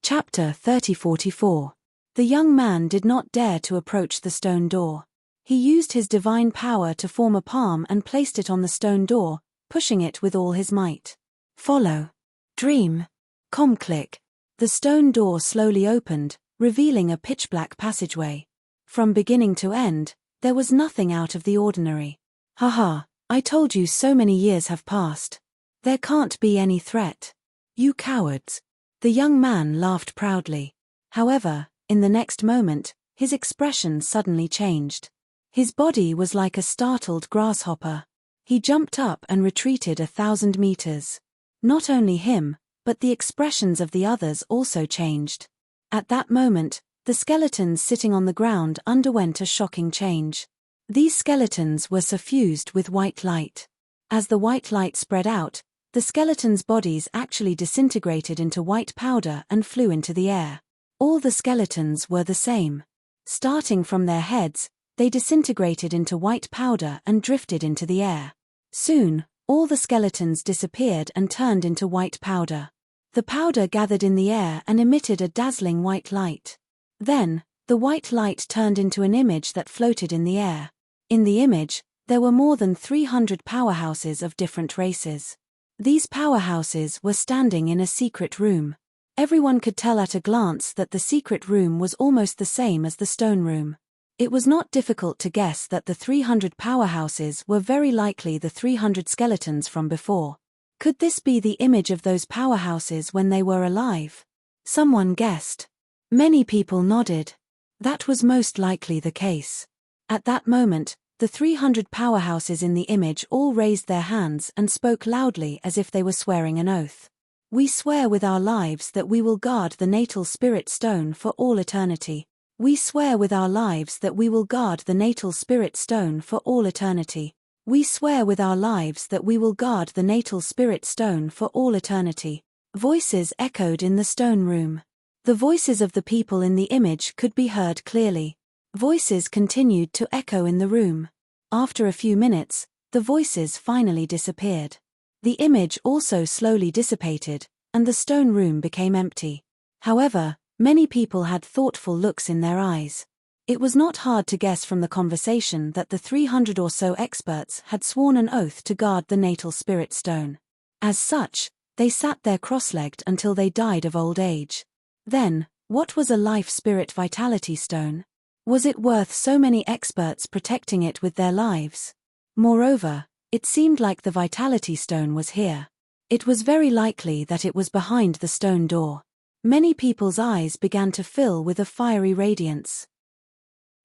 Chapter 3044. The young man did not dare to approach the stone door. He used his divine power to form a palm and placed it on the stone door, pushing it with all his might. Follow. Dream. Click. The stone door slowly opened, revealing a pitch-black passageway. From beginning to end, there was nothing out of the ordinary. Haha, I told you so many years have passed. There can't be any threat. You cowards. The young man laughed proudly. However, in the next moment, his expression suddenly changed. His body was like a startled grasshopper. He jumped up and retreated 1,000 meters. Not only him, but the expressions of the others also changed. At that moment, the skeletons sitting on the ground underwent a shocking change. These skeletons were suffused with white light. As the white light spread out, the skeletons' bodies actually disintegrated into white powder and flew into the air. All the skeletons were the same. Starting from their heads, they disintegrated into white powder and drifted into the air. Soon, all the skeletons disappeared and turned into white powder. The powder gathered in the air and emitted a dazzling white light. Then, the white light turned into an image that floated in the air. In the image, there were more than 300 powerhouses of different races. These powerhouses were standing in a secret room. Everyone could tell at a glance that the secret room was almost the same as the stone room. It was not difficult to guess that the 300 powerhouses were very likely the 300 skeletons from before. Could this be the image of those powerhouses when they were alive? Someone guessed. Many people nodded. That was most likely the case. At that moment, the 300 powerhouses in the image all raised their hands and spoke loudly as if they were swearing an oath. We swear with our lives that we will guard the natal spirit stone for all eternity. We swear with our lives that we will guard the natal spirit stone for all eternity. We swear with our lives that we will guard the natal spirit stone for all eternity. Voices echoed in the stone room. The voices of the people in the image could be heard clearly. Voices continued to echo in the room. After a few minutes, the voices finally disappeared. The image also slowly dissipated, and the stone room became empty. However, many people had thoughtful looks in their eyes. It was not hard to guess from the conversation that the 300 or so experts had sworn an oath to guard the natal spirit stone. As such, they sat there cross-legged until they died of old age. Then, what was a life spirit vitality stone? Was it worth so many experts protecting it with their lives? Moreover, it seemed like the vitality stone was here. It was very likely that it was behind the stone door. Many people's eyes began to fill with a fiery radiance.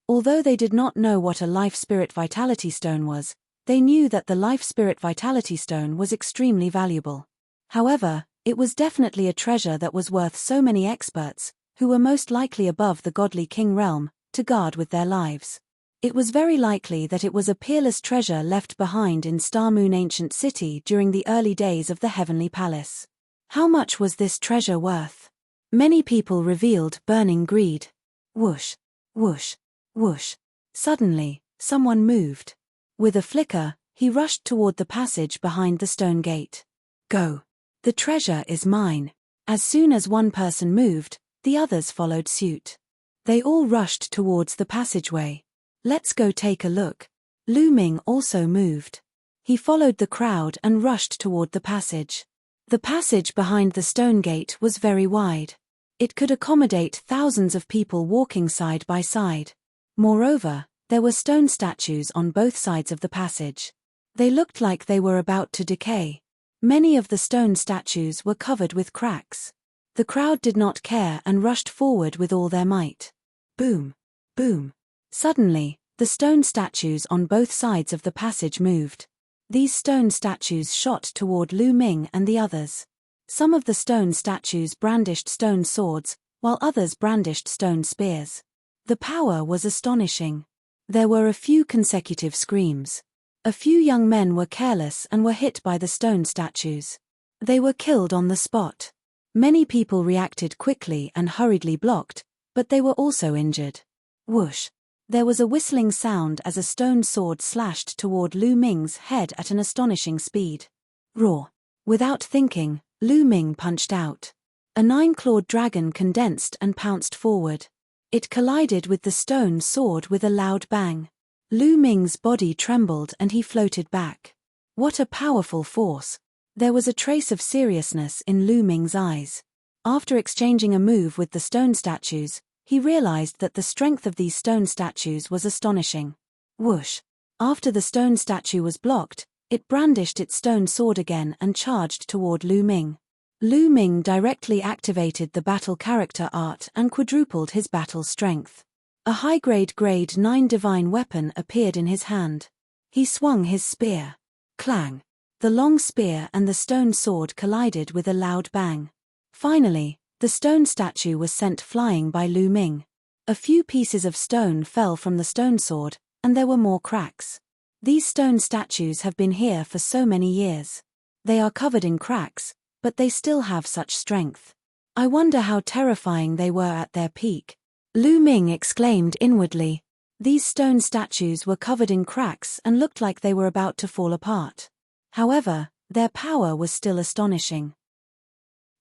Although they did not know what a life spirit vitality stone was, they knew that the life spirit vitality stone was extremely valuable. However, it was definitely a treasure that was worth so many experts, who were most likely above the godly king realm, to guard with their lives. It was very likely that it was a peerless treasure left behind in Star Moon Ancient City during the early days of the Heavenly Palace. How much was this treasure worth? Many people revealed burning greed. Whoosh, whoosh, whoosh. Suddenly, someone moved. With a flicker, he rushed toward the passage behind the stone gate. Go. The treasure is mine. As soon as one person moved, the others followed suit. They all rushed towards the passageway. Let's go take a look. Lu Ming also moved. He followed the crowd and rushed toward the passage. The passage behind the stone gate was very wide. It could accommodate thousands of people walking side by side. Moreover, there were stone statues on both sides of the passage. They looked like they were about to decay. Many of the stone statues were covered with cracks. The crowd did not care and rushed forward with all their might. Boom! Boom! Suddenly, the stone statues on both sides of the passage moved. These stone statues shot toward Lu Ming and the others. Some of the stone statues brandished stone swords, while others brandished stone spears. The power was astonishing. There were a few consecutive screams. A few young men were careless and were hit by the stone statues. They were killed on the spot. Many people reacted quickly and hurriedly blocked, but they were also injured. Whoosh! There was a whistling sound as a stone sword slashed toward Lu Ming's head at an astonishing speed. Roar! Without thinking, Lu Ming punched out. A 9-clawed dragon condensed and pounced forward. It collided with the stone sword with a loud bang. Lu Ming's body trembled and he floated back. What a powerful force! There was a trace of seriousness in Lu Ming's eyes. After exchanging a move with the stone statues, he realized that the strength of these stone statues was astonishing. Whoosh! After the stone statue was blocked, it brandished its stone sword again and charged toward Lu Ming. Lu Ming directly activated the battle character art and quadrupled his battle strength. A high-grade grade 9 divine weapon appeared in his hand. He swung his spear. Clang! The long spear and the stone sword collided with a loud bang. Finally, the stone statue was sent flying by Lu Ming. A few pieces of stone fell from the stone sword, and there were more cracks. These stone statues have been here for so many years. They are covered in cracks, but they still have such strength. I wonder how terrifying they were at their peak. Lu Ming exclaimed inwardly. These stone statues were covered in cracks and looked like they were about to fall apart. However, their power was still astonishing.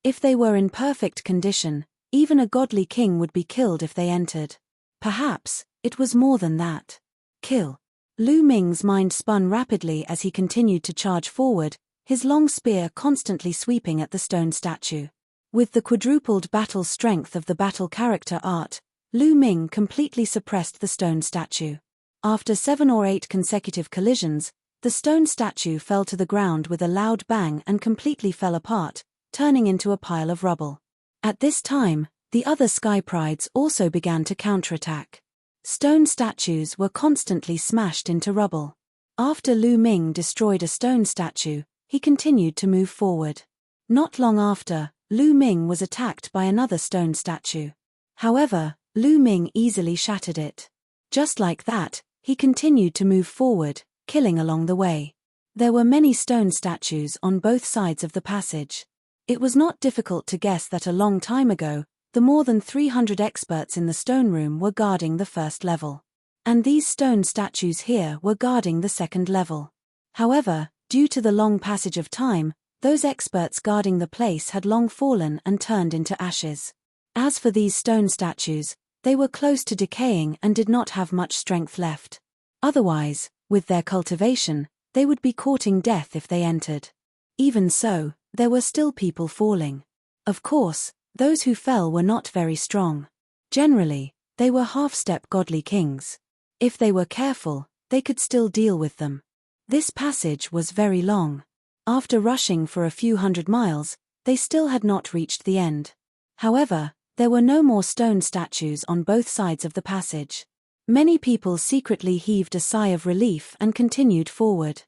If they were in perfect condition, even a godly king would be killed if they entered. Perhaps, it was more than that. Kill. Lu Ming's mind spun rapidly as he continued to charge forward, his long spear constantly sweeping at the stone statue. With the quadrupled battle strength of the battle character art, Lu Ming completely suppressed the stone statue. After 7 or 8 consecutive collisions, the stone statue fell to the ground with a loud bang and completely fell apart, turning into a pile of rubble. At this time, the other Sky Prides also began to counterattack. Stone statues were constantly smashed into rubble. After Lu Ming destroyed a stone statue, he continued to move forward. Not long after, Lu Ming was attacked by another stone statue. However, Lu Ming easily shattered it. Just like that, he continued to move forward, killing along the way. There were many stone statues on both sides of the passage. It was not difficult to guess that a long time ago, the more than 300 experts in the stone room were guarding the first level. And these stone statues here were guarding the second level. However, due to the long passage of time, those experts guarding the place had long fallen and turned into ashes. As for these stone statues, they were close to decaying and did not have much strength left. Otherwise, with their cultivation, they would be courting death if they entered. Even so, there were still people falling. Of course, those who fell were not very strong. Generally, they were half-step godly kings. If they were careful, they could still deal with them. This passage was very long. After rushing for a few hundred miles, they still had not reached the end. However, there were no more stone statues on both sides of the passage. Many people secretly heaved a sigh of relief and continued forward.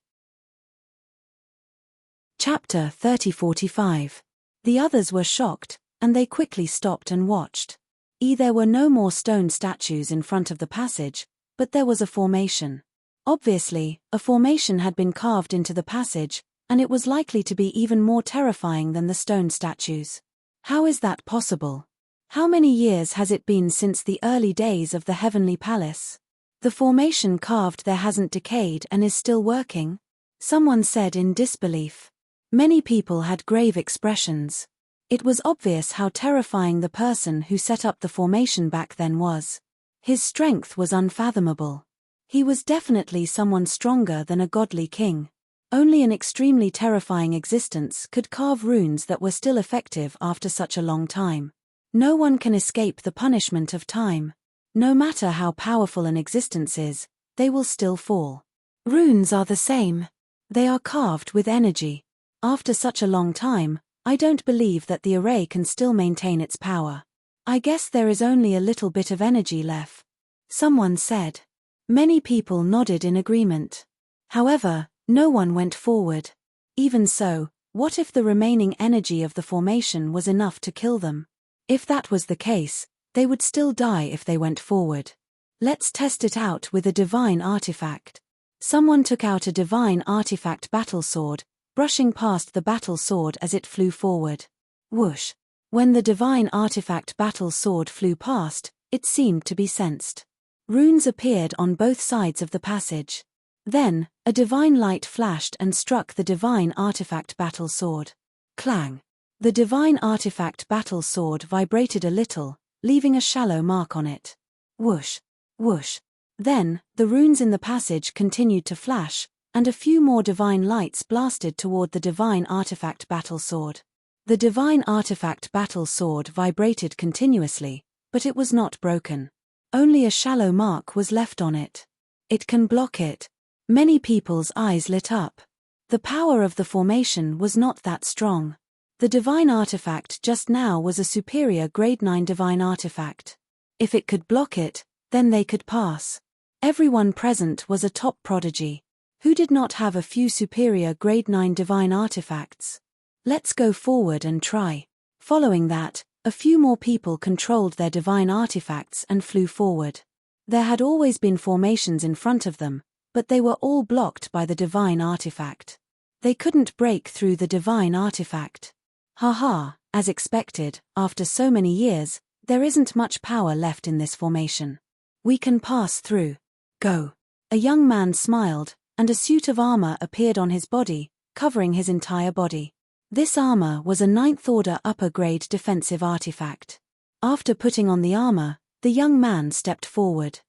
Chapter 30:45. The others were shocked, and they quickly stopped and watched. There were no more stone statues in front of the passage, but there was a formation. Obviously, a formation had been carved into the passage, and it was likely to be even more terrifying than the stone statues. How is that possible? How many years has it been since the early days of the Heavenly Palace? The formation carved there hasn't decayed and is still working? Someone said in disbelief. Many people had grave expressions. It was obvious how terrifying the person who set up the formation back then was. His strength was unfathomable. He was definitely someone stronger than a godly king. Only an extremely terrifying existence could carve runes that were still effective after such a long time. No one can escape the punishment of time. No matter how powerful an existence is, they will still fall. Runes are the same. They are carved with energy. After such a long time, I don't believe that the array can still maintain its power. I guess there is only a little bit of energy left. Someone said. Many people nodded in agreement. However, no one went forward. Even so, what if the remaining energy of the formation was enough to kill them? If that was the case, they would still die if they went forward. Let's test it out with a divine artifact. Someone took out a divine artifact battle sword, brushing past the battle sword as it flew forward. Whoosh! When the divine artifact battle sword flew past, it seemed to be sensed. Runes appeared on both sides of the passage. Then, a divine light flashed and struck the divine artifact battle sword. Clang! The divine artifact battle sword vibrated a little, leaving a shallow mark on it. Whoosh, whoosh. Then, the runes in the passage continued to flash, and a few more divine lights blasted toward the divine artifact battle sword. The divine artifact battle sword vibrated continuously, but it was not broken. Only a shallow mark was left on it. It can block it. Many people's eyes lit up. The power of the formation was not that strong. The divine artifact just now was a superior grade 9 divine artifact. If it could block it, then they could pass. Everyone present was a top prodigy. Who did not have a few superior grade 9 divine artifacts? Let's go forward and try. Following that, a few more people controlled their divine artifacts and flew forward. There had always been formations in front of them, but they were all blocked by the divine artifact. They couldn't break through the divine artifact. Haha, as expected, after so many years, there isn't much power left in this formation. We can pass through. Go. A young man smiled, and a suit of armor appeared on his body, covering his entire body. This armor was a 9th order upper grade defensive artifact. After putting on the armor, the young man stepped forward.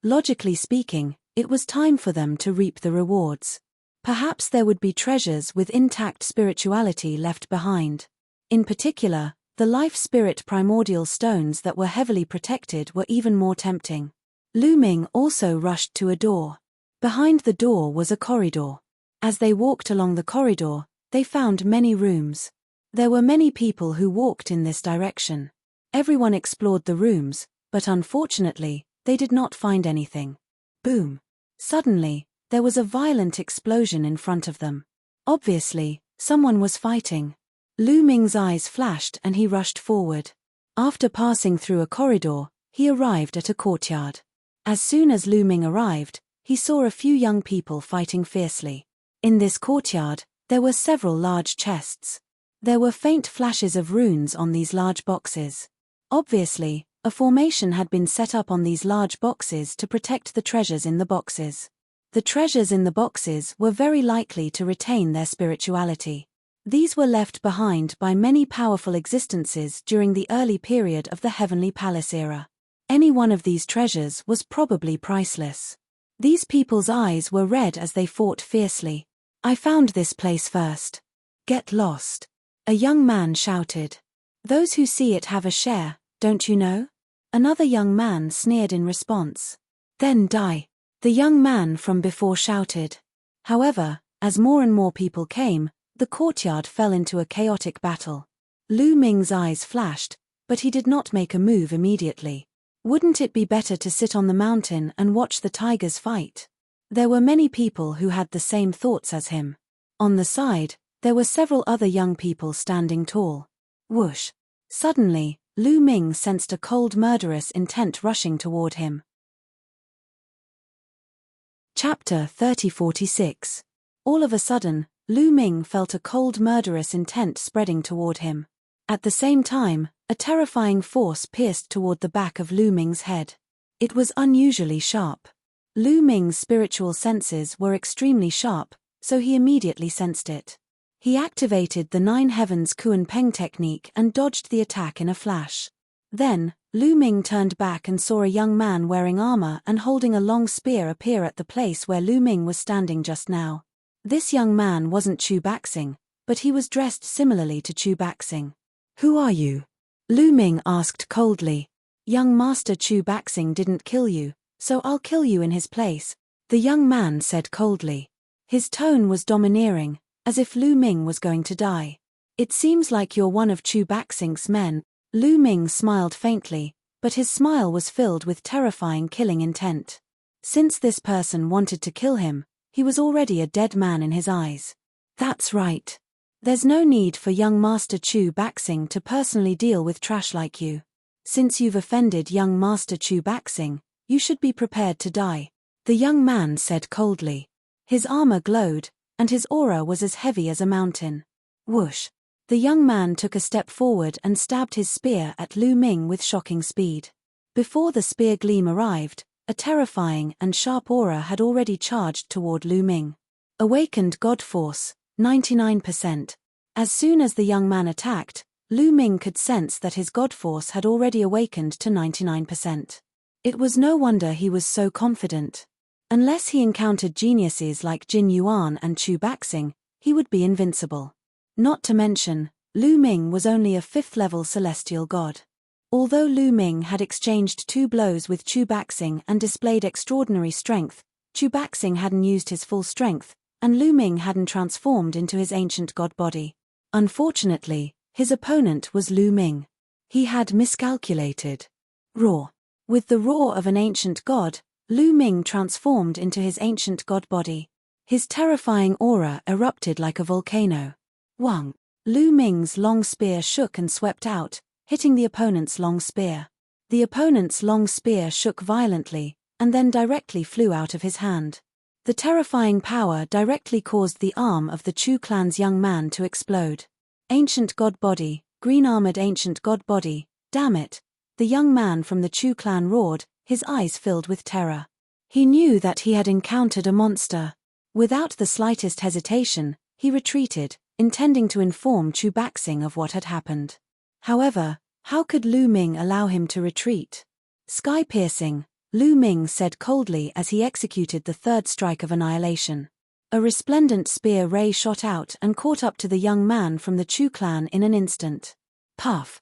Logically speaking, it was time for them to reap the rewards. Perhaps there would be treasures with intact spirituality left behind. In particular, the life spirit primordial stones that were heavily protected were even more tempting. Lu Ming also rushed to a door. Behind the door was a corridor. As they walked along the corridor, they found many rooms. There were many people who walked in this direction. Everyone explored the rooms, but unfortunately, they did not find anything. Boom! Suddenly, there was a violent explosion in front of them. Obviously, someone was fighting. Lu Ming's eyes flashed and he rushed forward. After passing through a corridor, he arrived at a courtyard. As soon as Lu Ming arrived, he saw a few young people fighting fiercely. In this courtyard, there were several large chests. There were faint flashes of runes on these large boxes. Obviously, a formation had been set up on these large boxes to protect the treasures in the boxes. The treasures in the boxes were very likely to retain their spirituality. These were left behind by many powerful existences during the early period of the Heavenly Palace era. Any one of these treasures was probably priceless. These people's eyes were red as they fought fiercely. I found this place first. Get lost. A young man shouted. Those who see it have a share, don't you know? Another young man sneered in response. Then die. The young man from before shouted. However, as more and more people came, the courtyard fell into a chaotic battle. Lu Ming's eyes flashed, but he did not make a move immediately. Wouldn't it be better to sit on the mountain and watch the tigers fight? There were many people who had the same thoughts as him. On the side, there were several other young people standing tall. Whoosh! Suddenly, Lu Ming sensed a cold murderous intent rushing toward him. Chapter 3046. All of a sudden, Lu Ming felt a cold murderous intent spreading toward him. At the same time, a terrifying force pierced toward the back of Lu Ming's head. It was unusually sharp. Lu Ming's spiritual senses were extremely sharp, so he immediately sensed it. He activated the 9 Heavens Kuan Peng technique and dodged the attack in a flash. Then, Lu Ming turned back and saw a young man wearing armor and holding a long spear appear at the place where Lu Ming was standing just now. This young man wasn't Chu Baxing, but he was dressed similarly to Chu Baxing. Who are you? Lu Ming asked coldly. Young Master Chu Baxing didn't kill you, so I'll kill you in his place, the young man said coldly. His tone was domineering, as if Lu Ming was going to die. It seems like you're one of Chu Baxing's men. Lu Ming smiled faintly, but his smile was filled with terrifying killing intent. Since this person wanted to kill him, he was already a dead man in his eyes. That's right. There's no need for young Master Chu Baxing to personally deal with trash like you. Since you've offended young Master Chu Baxing, you should be prepared to die, the young man said coldly. His armor glowed, and his aura was as heavy as a mountain. Whoosh! The young man took a step forward and stabbed his spear at Lu Ming with shocking speed. Before the spear gleam arrived, a terrifying and sharp aura had already charged toward Lu Ming. Awakened God Force, 99%. As soon as the young man attacked, Lu Ming could sense that his God Force had already awakened to 99%. It was no wonder he was so confident. Unless he encountered geniuses like Jin Yuan and Chu Baxing, he would be invincible. Not to mention, Lu Ming was only a 5th-level celestial god. Although Lu Ming had exchanged 2 blows with Chu Baxing and displayed extraordinary strength, Chu Baxing hadn't used his full strength, and Lu Ming hadn't transformed into his ancient god body. Unfortunately, his opponent was Lu Ming. He had miscalculated. Roar. With the roar of an ancient god, Lu Ming transformed into his ancient god body. His terrifying aura erupted like a volcano. Wang. Lu Ming's long spear shook and swept out, hitting the opponent's long spear. The opponent's long spear shook violently, and then directly flew out of his hand. The terrifying power directly caused the arm of the Chu clan's young man to explode. Ancient god body, green-armored ancient god body, damn it! The young man from the Chu clan roared, his eyes filled with terror. He knew that he had encountered a monster. Without the slightest hesitation, he retreated, intending to inform Chu Baxing of what had happened. However, how could Lu Ming allow him to retreat? Sky-piercing, Lu Ming said coldly as he executed the 3rd strike of annihilation. A resplendent spear ray shot out and caught up to the young man from the Chu clan in an instant. Puff!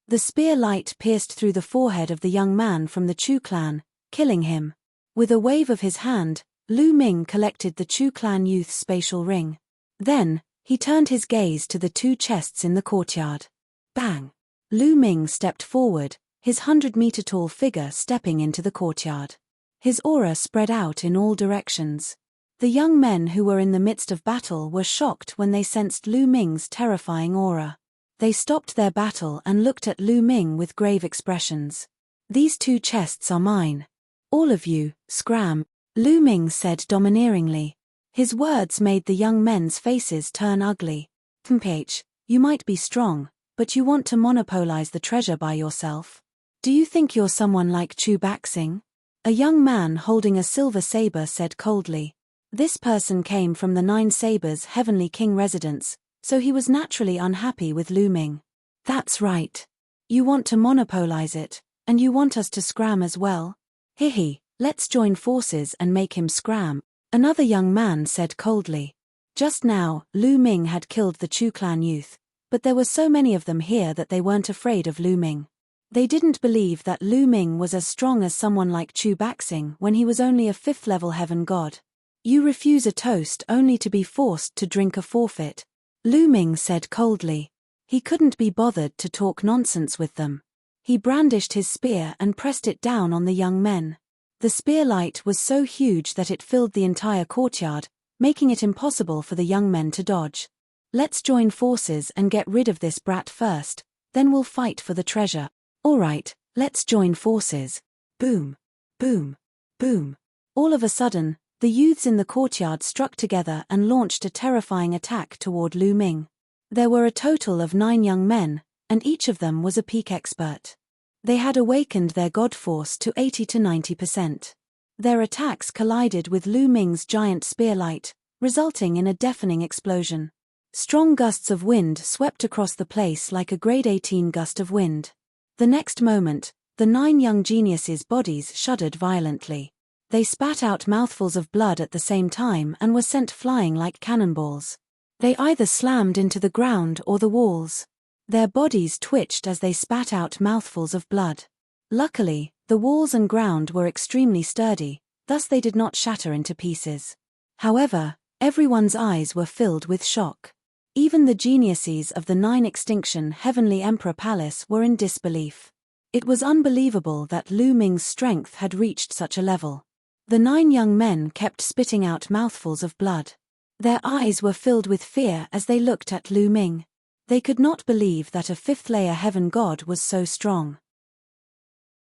The spear light pierced through the forehead of the young man from the Chu clan, killing him. With a wave of his hand, Lu Ming collected the Chu clan youth's spatial ring. Then, he turned his gaze to the 2 chests in the courtyard. Bang! Lu Ming stepped forward, his 100-meter-tall figure stepping into the courtyard. His aura spread out in all directions. The young men who were in the midst of battle were shocked when they sensed Lu Ming's terrifying aura. They stopped their battle and looked at Lu Ming with grave expressions. "These 2 chests are mine. All of you, scram," Lu Ming said domineeringly. His words made the young men's faces turn ugly. "Mph, you might be strong, but you want to monopolize the treasure by yourself? Do you think you're someone like Chu Baxing?" A young man holding a silver saber said coldly. This person came from the 9 Sabres Heavenly King residence, so he was naturally unhappy with Lu Ming. "That's right. You want to monopolize it, and you want us to scram as well? Hihi, let's join forces and make him scram," another young man said coldly. Just now, Lu Ming had killed the Chu clan youth, but there were so many of them here that they weren't afraid of Lu Ming. They didn't believe that Lu Ming was as strong as someone like Chu Baxing when he was only a 5th-level heaven god. "You refuse a toast only to be forced to drink a forfeit," Lu Ming said coldly. He couldn't be bothered to talk nonsense with them. He brandished his spear and pressed it down on the young men. The spear light was so huge that it filled the entire courtyard, making it impossible for the young men to dodge. "Let's join forces and get rid of this brat first, then we'll fight for the treasure." "All right, let's join forces." Boom. Boom. Boom. All of a sudden, the youths in the courtyard struck together and launched a terrifying attack toward Lu Ming. There were a total of 9 young men, and each of them was a peak expert. They had awakened their god force to 80 to 90%. Their attacks collided with Lu Ming's giant spear light, resulting in a deafening explosion. Strong gusts of wind swept across the place like a grade 18 gust of wind. The next moment, the 9 young geniuses' bodies shuddered violently. They spat out mouthfuls of blood at the same time and were sent flying like cannonballs. They either slammed into the ground or the walls. Their bodies twitched as they spat out mouthfuls of blood. Luckily, the walls and ground were extremely sturdy, thus they did not shatter into pieces. However, everyone's eyes were filled with shock. Even the geniuses of the 9 Extinction Heavenly Emperor Palace were in disbelief. It was unbelievable that Lu Ming's strength had reached such a level. The 9 young men kept spitting out mouthfuls of blood. Their eyes were filled with fear as they looked at Lu Ming. They could not believe that a 5th-layer heaven god was so strong.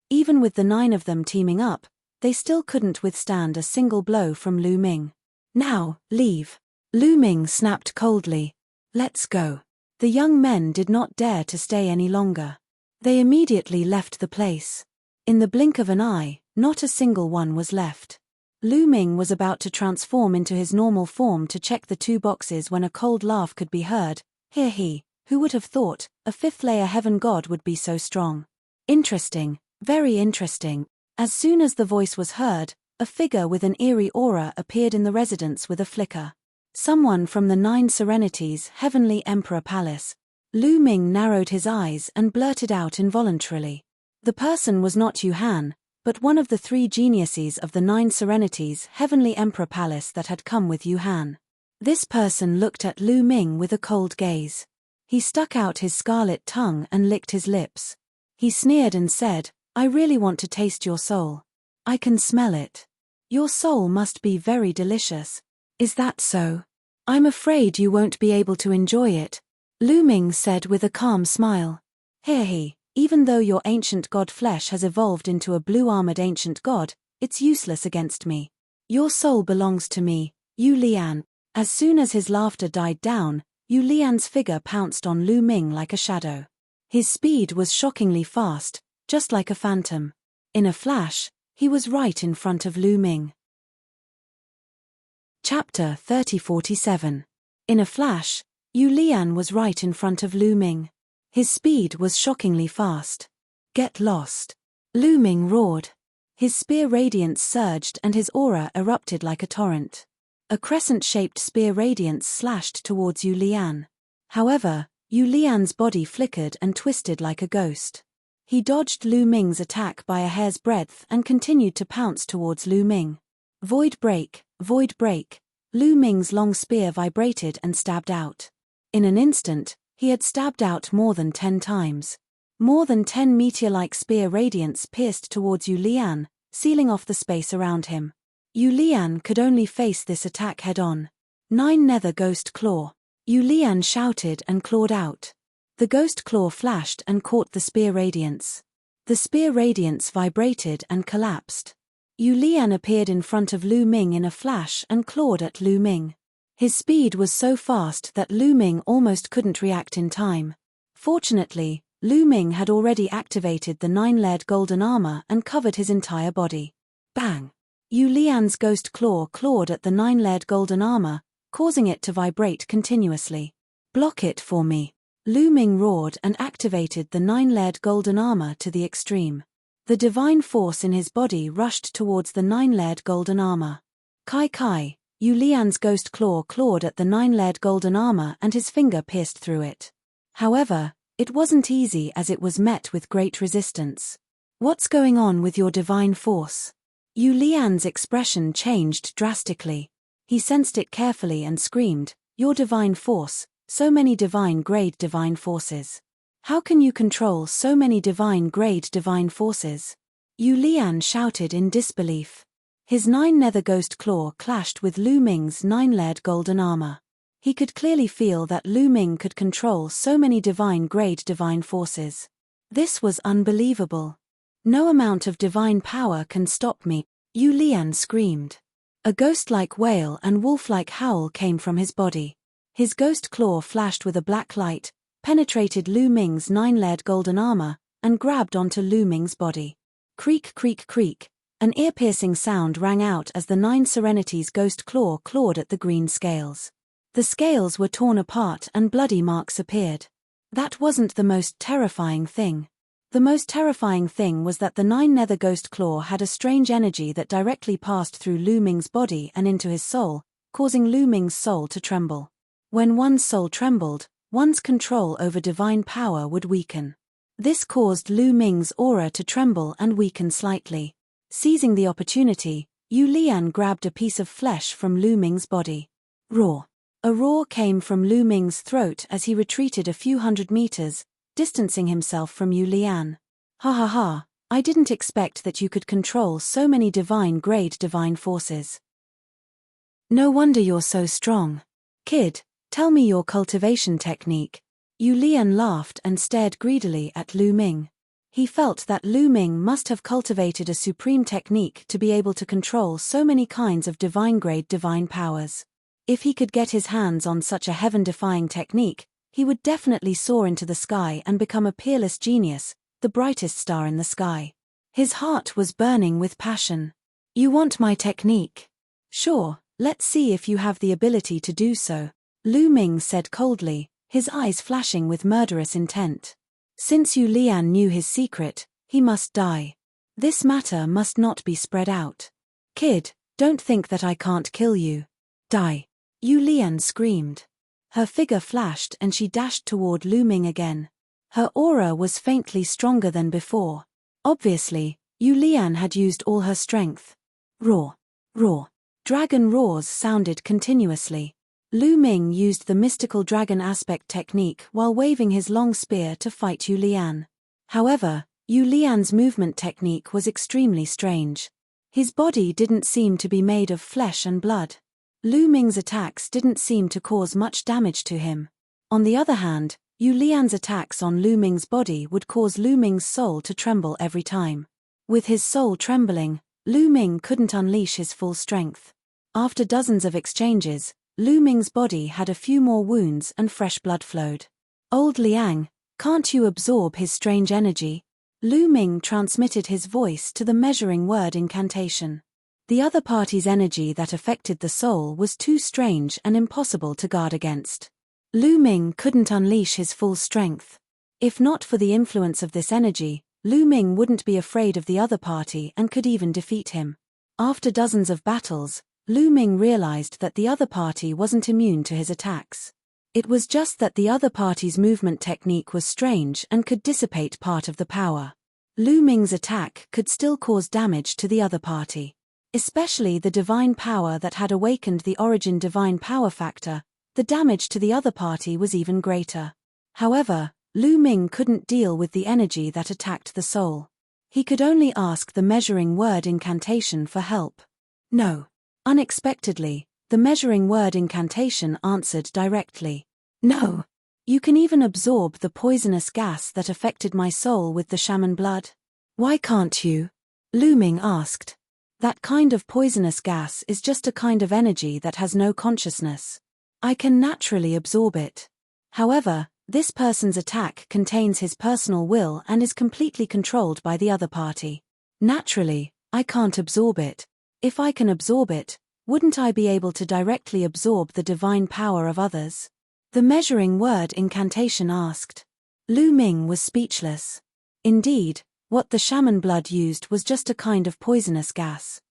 Even with the 9 of them teaming up, they still couldn't withstand a single blow from Lu Ming. "Now, leave," Lu Ming snapped coldly. "Let's go." The young men did not dare to stay any longer. They immediately left the place. In the blink of an eye, Not a single one was left. Lu Ming was about to transform into his normal form to check the 2 boxes when a cold laugh could be heard. Hear he, who would have thought a 5th-layer heaven god would be so strong? Interesting, very interesting. As soon as the voice was heard, a figure with an eerie aura appeared in the residence with a flicker. Someone from the 9 Serenities Heavenly Emperor Palace. Lu Ming narrowed his eyes and blurted out involuntarily. The person was not Yuhan, but one of the 3 geniuses of the 9 Serenities Heavenly Emperor Palace that had come with Yuhan. This person looked at Lu Ming with a cold gaze. He stuck out his scarlet tongue and licked his lips. He sneered and said, "I really want to taste your soul. I can smell it. Your soul must be very delicious. Is that so? I'm afraid you won't be able to enjoy it," Lu Ming said with a calm smile. "Hear he, even though your ancient god flesh has evolved into a blue-armored ancient god, it's useless against me. Your soul belongs to me, Yu Lian." As soon as his laughter died down, Yu Lian's figure pounced on Lu Ming like a shadow. His speed was shockingly fast, just like a phantom. In a flash, he was right in front of Lu Ming. Chapter 3047. In a flash, Yu Lian was right in front of Lu Ming. His speed was shockingly fast. "Get lost!" Lu Ming roared. His spear radiance surged and his aura erupted like a torrent. A crescent-shaped spear radiance slashed towards Yu Lian. However, Yu Lian's body flickered and twisted like a ghost. He dodged Lu Ming's attack by a hair's breadth and continued to pounce towards Lu Ming. Void break, void break. Lu Ming's long spear vibrated and stabbed out. In an instant, he had stabbed out more than 10 times. More than 10 meteor-like spear radiance pierced towards Yu Lian, sealing off the space around him. Yu Lian could only face this attack head-on. 9 Nether Ghost Claw. Yu Lian shouted and clawed out. The ghost claw flashed and caught the spear radiance. The spear radiance vibrated and collapsed. Yu Lian appeared in front of Lu Ming in a flash and clawed at Lu Ming. His speed was so fast that Lu Ming almost couldn't react in time. Fortunately, Lu Ming had already activated the 9-layered golden armor and covered his entire body. Bang! Yu Lian's ghost claw clawed at the 9-layered golden armor, causing it to vibrate continuously. "Block it for me!" Lu Ming roared and activated the 9-layered golden armor to the extreme. The divine force in his body rushed towards the 9-layered golden armor. Kai Kai! Yu Lian's ghost claw clawed at the 9-layered golden armor and his finger pierced through it. However, it wasn't easy as it was met with great resistance. "What's going on with your divine force?" Yu Lian's expression changed drastically. He sensed it carefully and screamed, "Your divine force, so many divine-grade divine forces. How can you control so many divine-grade divine forces?" Yu Lian shouted in disbelief. His 9 Nether Ghost Claw clashed with Lu Ming's 9-layered golden armor. He could clearly feel that Lu Ming could control so many divine-grade divine forces. This was unbelievable. "No amount of divine power can stop me," Yu Lian screamed. A ghost-like wail and wolf-like howl came from his body. His ghost claw flashed with a black light, penetrated Lu Ming's 9-layered golden armor, and grabbed onto Lu Ming's body. Creak creak creak. An ear-piercing sound rang out as the 9 Serenities ghost claw clawed at the green scales. The scales were torn apart and bloody marks appeared. That wasn't the most terrifying thing. The most terrifying thing was that the 9 Nether Ghost Claw had a strange energy that directly passed through Lu Ming's body and into his soul, causing Lu Ming's soul to tremble. When one's soul trembled, one's control over divine power would weaken. This caused Lu Ming's aura to tremble and weaken slightly. Seizing the opportunity, Yu Lian grabbed a piece of flesh from Lu Ming's body. Roar! A roar came from Lu Ming's throat as he retreated a few hundred meters, distancing himself from Yu Lian. "Ha ha ha, I didn't expect that you could control so many divine-grade divine forces. No wonder you're so strong. Kid, tell me your cultivation technique." Yu Lian laughed and stared greedily at Lu Ming. He felt that Lu Ming must have cultivated a supreme technique to be able to control so many kinds of divine-grade divine powers. If he could get his hands on such a heaven-defying technique, he would definitely soar into the sky and become a peerless genius, the brightest star in the sky. His heart was burning with passion. You want my technique? Sure, let's see if you have the ability to do so, Lu Ming said coldly, his eyes flashing with murderous intent. Since Yu Lian knew his secret, he must die. This matter must not be spread out. Kid, don't think that I can't kill you. Die. Yu Lian screamed. Her figure flashed and she dashed toward Lu Ming again. Her aura was faintly stronger than before. Obviously, Yu Lian had used all her strength. Roar. Roar. Dragon roars sounded continuously. Lu Ming used the mystical dragon aspect technique while waving his long spear to fight Yu Lian. However, Yu Lian's movement technique was extremely strange. His body didn't seem to be made of flesh and blood. Lu Ming's attacks didn't seem to cause much damage to him. On the other hand, Yu Lian's attacks on Lu Ming's body would cause Lu Ming's soul to tremble every time. With his soul trembling, Lu Ming couldn't unleash his full strength. After dozens of exchanges, Lu Ming's body had a few more wounds and fresh blood flowed. Old Liang, can't you absorb his strange energy? Lu Ming transmitted his voice to the measuring word incantation. The other party's energy that affected the soul was too strange and impossible to guard against. Lu Ming couldn't unleash his full strength. If not for the influence of this energy, Lu Ming wouldn't be afraid of the other party and could even defeat him. After dozens of battles, Lu Ming realized that the other party wasn't immune to his attacks. It was just that the other party's movement technique was strange and could dissipate part of the power. Lu Ming's attack could still cause damage to the other party. Especially the divine power that had awakened the origin divine power factor, the damage to the other party was even greater. However, Lu Ming couldn't deal with the energy that attacked the soul. He could only ask the measuring word incantation for help. No. Unexpectedly, the measuring word incantation answered directly. No. You can even absorb the poisonous gas that affected my soul with the shaman blood? Why can't you? Lu Ming asked. That kind of poisonous gas is just a kind of energy that has no consciousness. I can naturally absorb it. However, this person's attack contains his personal will and is completely controlled by the other party. Naturally, I can't absorb it. If I can absorb it, wouldn't I be able to directly absorb the divine power of others? The measuring word incantation asked. Lu Ming was speechless. Indeed, what the shaman blood used was just a kind of poisonous gas.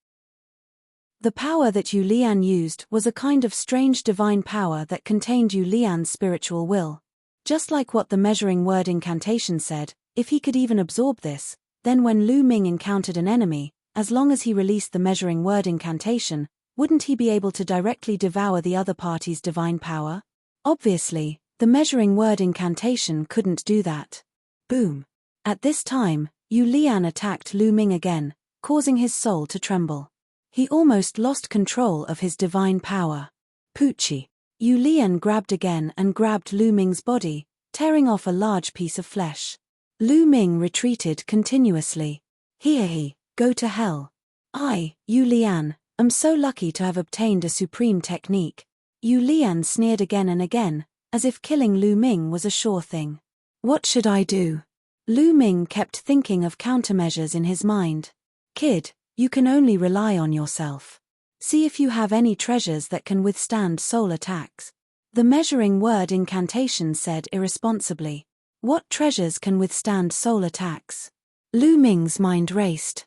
The power that Yu Lian used was a kind of strange divine power that contained Yu Lian's spiritual will. Just like what the measuring word incantation said, if he could even absorb this, then when Lu Ming encountered an enemy, as long as he released the measuring word incantation, wouldn't he be able to directly devour the other party's divine power? Obviously, the measuring word incantation couldn't do that. Boom. At this time, Yu Lian attacked Lu Ming again, causing his soul to tremble. He almost lost control of his divine power. Poochie. Yu Lian grabbed again and grabbed Lu Ming's body, tearing off a large piece of flesh. Lu Ming retreated continuously. He, go to hell. Yu Lian, am so lucky to have obtained a supreme technique. Yu Lian sneered again and again, as if killing Lu Ming was a sure thing. What should I do? Lu Ming kept thinking of countermeasures in his mind. Kid, you can only rely on yourself. See if you have any treasures that can withstand soul attacks. The measuring word incantation said irresponsibly. What treasures can withstand soul attacks? Lu Ming's mind raced.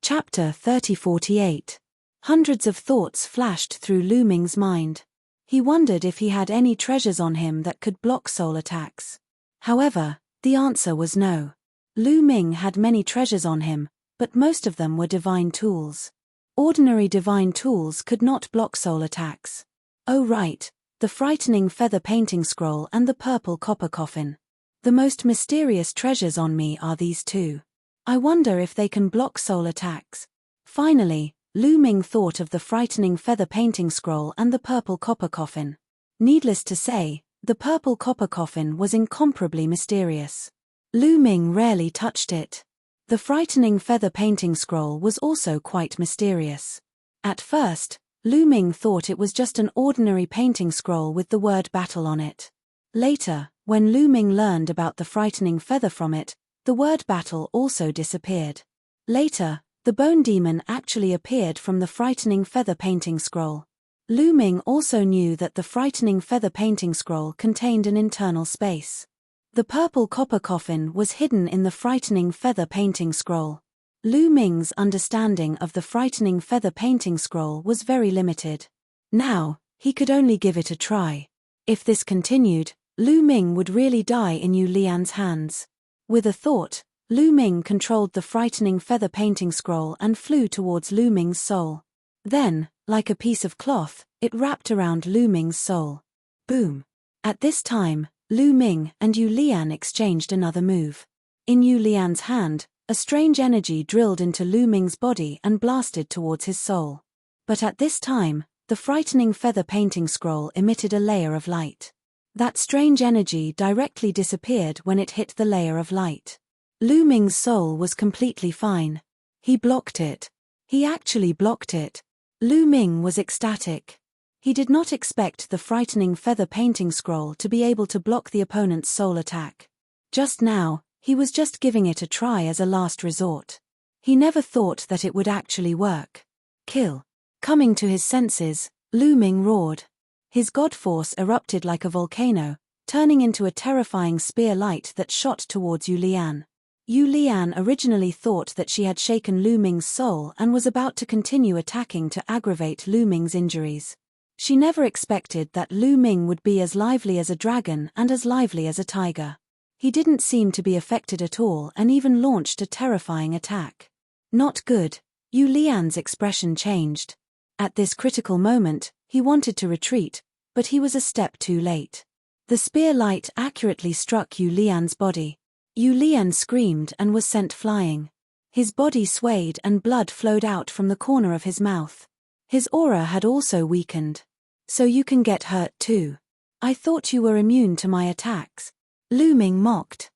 Chapter 3048. Hundreds of thoughts flashed through Lu Ming's mind. He wondered if he had any treasures on him that could block soul attacks. However, the answer was no. Lu Ming had many treasures on him, but most of them were divine tools. Ordinary divine tools could not block soul attacks. Oh right, the frightening feather painting scroll and the purple copper coffin. The most mysterious treasures on me are these two. I wonder if they can block soul attacks. Finally, Lu Ming thought of the frightening feather painting scroll and the purple copper coffin. Needless to say, the purple copper coffin was incomparably mysterious. Lu Ming rarely touched it. The frightening feather painting scroll was also quite mysterious. At first, Lu Ming thought it was just an ordinary painting scroll with the word battle on it. Later, when Lu Ming learned about the frightening feather from it, The word battle also disappeared. Later, the bone demon actually appeared from the frightening feather painting scroll. Lu Ming also knew that the frightening feather painting scroll contained an internal space. The purple copper coffin was hidden in the frightening feather painting scroll. Lu Ming's understanding of the frightening feather painting scroll was very limited. Now, he could only give it a try. If this continued, Lu Ming would really die in Yu Lian's hands. With a thought, Lu Ming controlled the frightening feather painting scroll and flew towards Lu Ming's soul. Then, like a piece of cloth, it wrapped around Lu Ming's soul. Boom! At this time, Lu Ming and Yu Lian exchanged another move. In Yu Lian's hand, a strange energy drilled into Lu Ming's body and blasted towards his soul. But at this time, the frightening feather painting scroll emitted a layer of light. That strange energy directly disappeared when it hit the layer of light. Lu Ming's soul was completely fine. He blocked it. He actually blocked it. Lu Ming was ecstatic. He did not expect the frightening feather painting scroll to be able to block the opponent's soul attack. Just now, he was just giving it a try as a last resort. He never thought that it would actually work. Kill. Coming to his senses, Lu Ming roared. His god force erupted like a volcano, turning into a terrifying spear light that shot towards Yu Lian. Yu Lian originally thought that she had shaken Lu Ming's soul and was about to continue attacking to aggravate Lu Ming's injuries. She never expected that Lu Ming would be as lively as a dragon and as lively as a tiger. He didn't seem to be affected at all and even launched a terrifying attack. Not good. Yu Lian's expression changed. At this critical moment, he wanted to retreat, but he was a step too late. The spear light accurately struck Yu Lian's body. Yu Lian screamed and was sent flying. His body swayed and blood flowed out from the corner of his mouth. His aura had also weakened. So you can get hurt too. I thought you were immune to my attacks. Lu Ming mocked.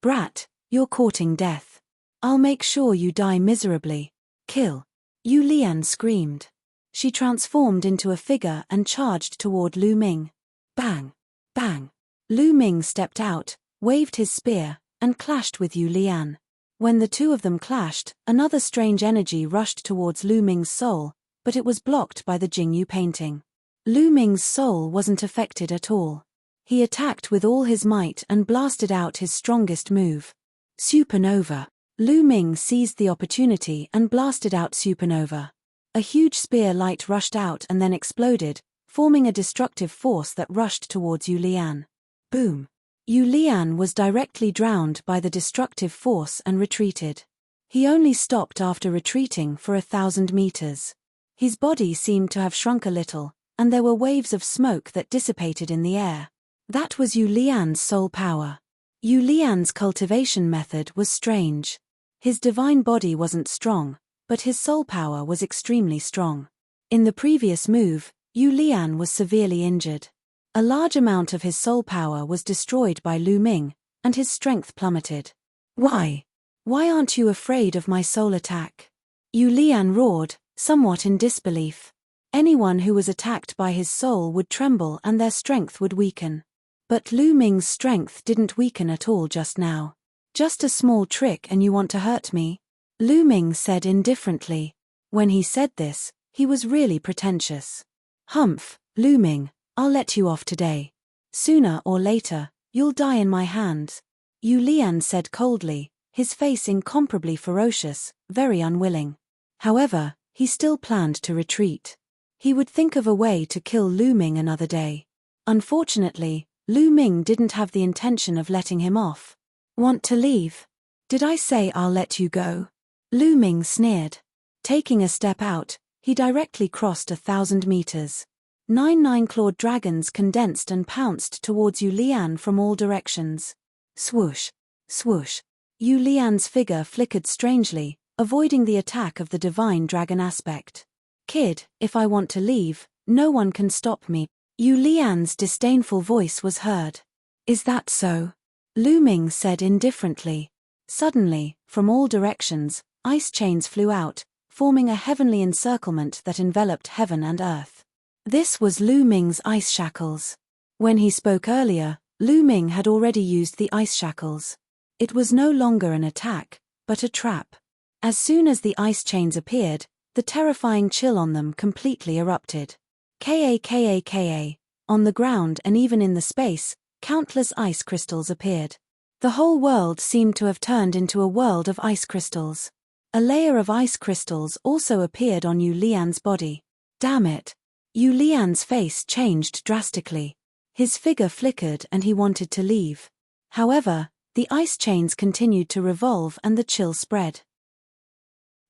Brat, you're courting death. I'll make sure you die miserably. Kill. Yu Lian screamed. She transformed into a figure and charged toward Lu Ming. Bang! Bang! Lu Ming stepped out, waved his spear, and clashed with Yu Lian. When the two of them clashed, another strange energy rushed towards Lu Ming's soul, but it was blocked by the Jingyu painting. Lu Ming's soul wasn't affected at all. He attacked with all his might and blasted out his strongest move. Supernova. Lu Ming seized the opportunity and blasted out Supernova. A huge spear light rushed out and then exploded, forming a destructive force that rushed towards Yu Lian. Boom! Yu Lian was directly drowned by the destructive force and retreated. He only stopped after retreating for 1,000 meters. His body seemed to have shrunk a little, and there were waves of smoke that dissipated in the air. That was Yu Lian's soul power. Yu Lian's cultivation method was strange. His divine body wasn't strong, but his soul power was extremely strong. In the previous move, Yu Lian was severely injured. A large amount of his soul power was destroyed by Lu Ming, and his strength plummeted. Why? Why aren't you afraid of my soul attack? Yu Lian roared, somewhat in disbelief. Anyone who was attacked by his soul would tremble and their strength would weaken. But Lu Ming's strength didn't weaken at all just now. Just a small trick and you want to hurt me? Lu Ming said indifferently. When he said this, he was really pretentious. Humph, Lu Ming, I'll let you off today. Sooner or later, you'll die in my hands. Yu Lian said coldly, his face incomparably ferocious, very unwilling. However, he still planned to retreat. He would think of a way to kill Lu Ming another day. Unfortunately, Lu Ming didn't have the intention of letting him off. Want to leave? Did I say I'll let you go? Lu Ming sneered. Taking a step out, he directly crossed 1,000 meters. 9 clawed dragons condensed and pounced towards Yu Lian from all directions. Swoosh! Swoosh! Yu Lian's figure flickered strangely, avoiding the attack of the divine dragon aspect. Kid, if I want to leave, no one can stop me. Yu Lian's disdainful voice was heard. Is that so? Lu Ming said indifferently. Suddenly, from all directions, ice chains flew out, forming a heavenly encirclement that enveloped heaven and earth. This was Lu Ming's ice shackles. When he spoke earlier, Lu Ming had already used the ice shackles. It was no longer an attack, but a trap. As soon as the ice chains appeared, the terrifying chill on them completely erupted. Ka. On the ground and even in the space, countless ice crystals appeared. The whole world seemed to have turned into a world of ice crystals. A layer of ice crystals also appeared on Yu Lian's body. Damn it! Yu Lian's face changed drastically. His figure flickered and he wanted to leave. However, the ice chains continued to revolve and the chill spread.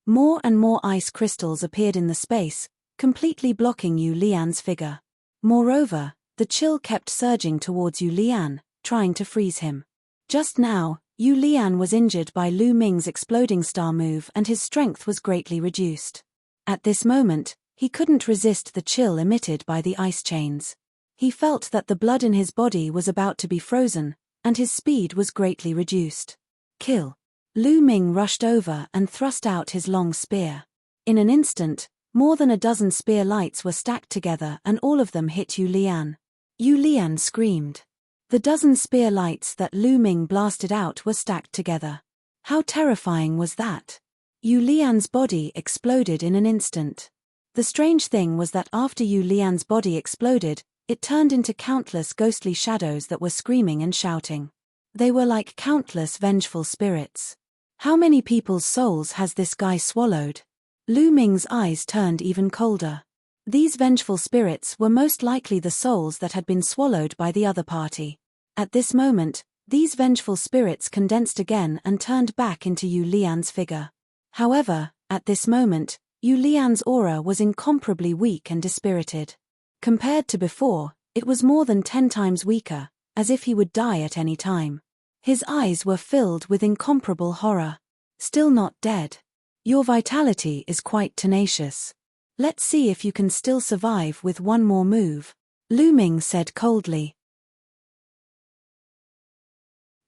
More and more ice crystals appeared in the space, completely blocking Yu Lian's figure. Moreover, the chill kept surging towards Yu Lian, trying to freeze him. Just now, Yu Lian was injured by Lu Ming's exploding star move and his strength was greatly reduced. At this moment, he couldn't resist the chill emitted by the ice chains. He felt that the blood in his body was about to be frozen, and his speed was greatly reduced. Kill. Lu Ming rushed over and thrust out his long spear. In an instant, more than a dozen spear lights were stacked together and all of them hit Yu Lian. Yu Lian screamed. The dozen spear lights that Lu Ming blasted out were stacked together. How terrifying was that? Yu Lian's body exploded in an instant. The strange thing was that after Yu Lian's body exploded, it turned into countless ghostly shadows that were screaming and shouting. They were like countless vengeful spirits. How many people's souls has this guy swallowed? Lu Ming's eyes turned even colder. These vengeful spirits were most likely the souls that had been swallowed by the other party. At this moment, these vengeful spirits condensed again and turned back into Yu Lian's figure. However, at this moment, Yu Lian's aura was incomparably weak and dispirited. Compared to before, it was more than 10 times weaker, as if he would die at any time. His eyes were filled with incomparable horror. Still not dead. Your vitality is quite tenacious. Let's see if you can still survive with one more move, Lu Ming said coldly.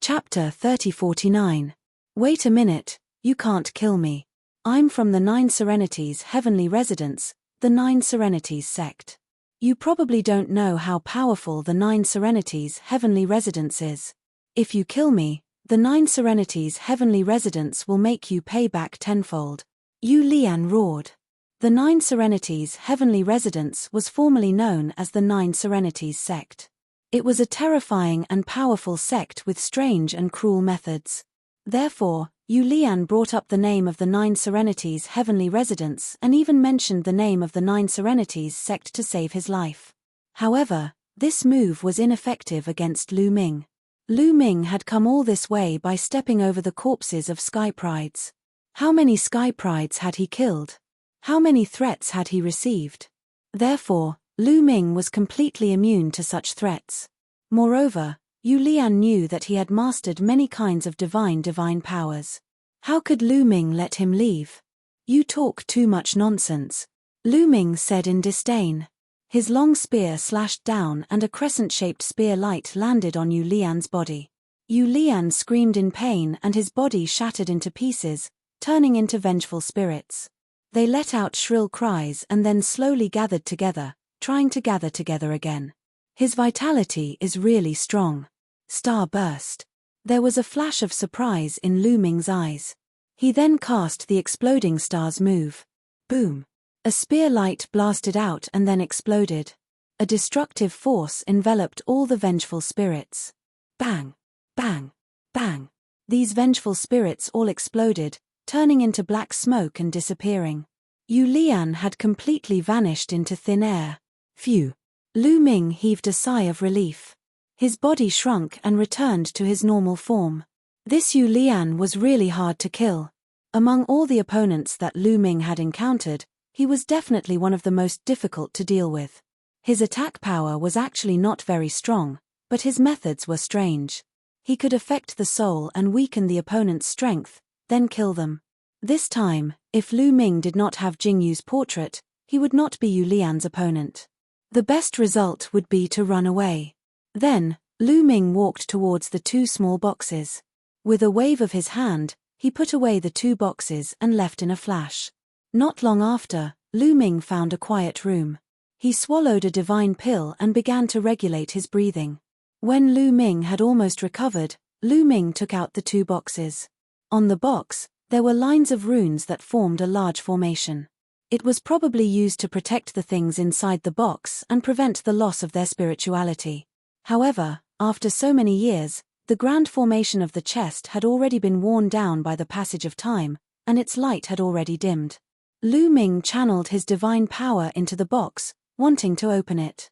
Chapter 3049. Wait a minute, you can't kill me. I'm from the Nine Serenities Heavenly Residence, the Nine Serenities sect. You probably don't know how powerful the Nine Serenities Heavenly Residence is. If you kill me, the Nine Serenities Heavenly Residence will make you pay back tenfold. Yu Lian roared. The Nine Serenities Heavenly Residence was formerly known as the Nine Serenities sect. It was a terrifying and powerful sect with strange and cruel methods. Therefore, Yu Lian brought up the name of the Nine Serenities Heavenly Residence and even mentioned the name of the Nine Serenities sect to save his life. However, this move was ineffective against Lu Ming. Lu Ming had come all this way by stepping over the corpses of Sky Prides. How many Sky Prides had he killed? How many threats had he received? Therefore, Lu Ming was completely immune to such threats. Moreover, Yu Lian knew that he had mastered many kinds of divine powers. How could Lu Ming let him leave? You talk too much nonsense, Lu Ming said in disdain. His long spear slashed down and a crescent-shaped spear light landed on Yu Lian's body. Yu Lian screamed in pain and his body shattered into pieces, turning into vengeful spirits. They let out shrill cries and then slowly gathered together, trying to gather together again. His vitality is really strong. Star burst. There was a flash of surprise in Lu Ming's eyes. He then cast the exploding star's move. Boom. A spear light blasted out and then exploded. A destructive force enveloped all the vengeful spirits. Bang! Bang! Bang! These vengeful spirits all exploded, turning into black smoke and disappearing. Yu Lian had completely vanished into thin air. Phew! Lu Ming heaved a sigh of relief. His body shrunk and returned to his normal form. This Yu Lian was really hard to kill. Among all the opponents that Lu Ming had encountered, he was definitely one of the most difficult to deal with. His attack power was actually not very strong, but his methods were strange. He could affect the soul and weaken the opponent's strength, then kill them. This time, if Lu Ming did not have Jingyu's portrait, he would not be Yu Lian's opponent. The best result would be to run away. Then, Lu Ming walked towards the 2 small boxes. With a wave of his hand, he put away the 2 boxes and left in a flash. Not long after, Lu Ming found a quiet room. He swallowed a divine pill and began to regulate his breathing. When Lu Ming had almost recovered, Lu Ming took out the 2 boxes. On the box, there were lines of runes that formed a large formation. It was probably used to protect the things inside the box and prevent the loss of their spirituality. However, after so many years, the grand formation of the chest had already been worn down by the passage of time, and its light had already dimmed. Lu Ming channeled his divine power into the box, wanting to open it.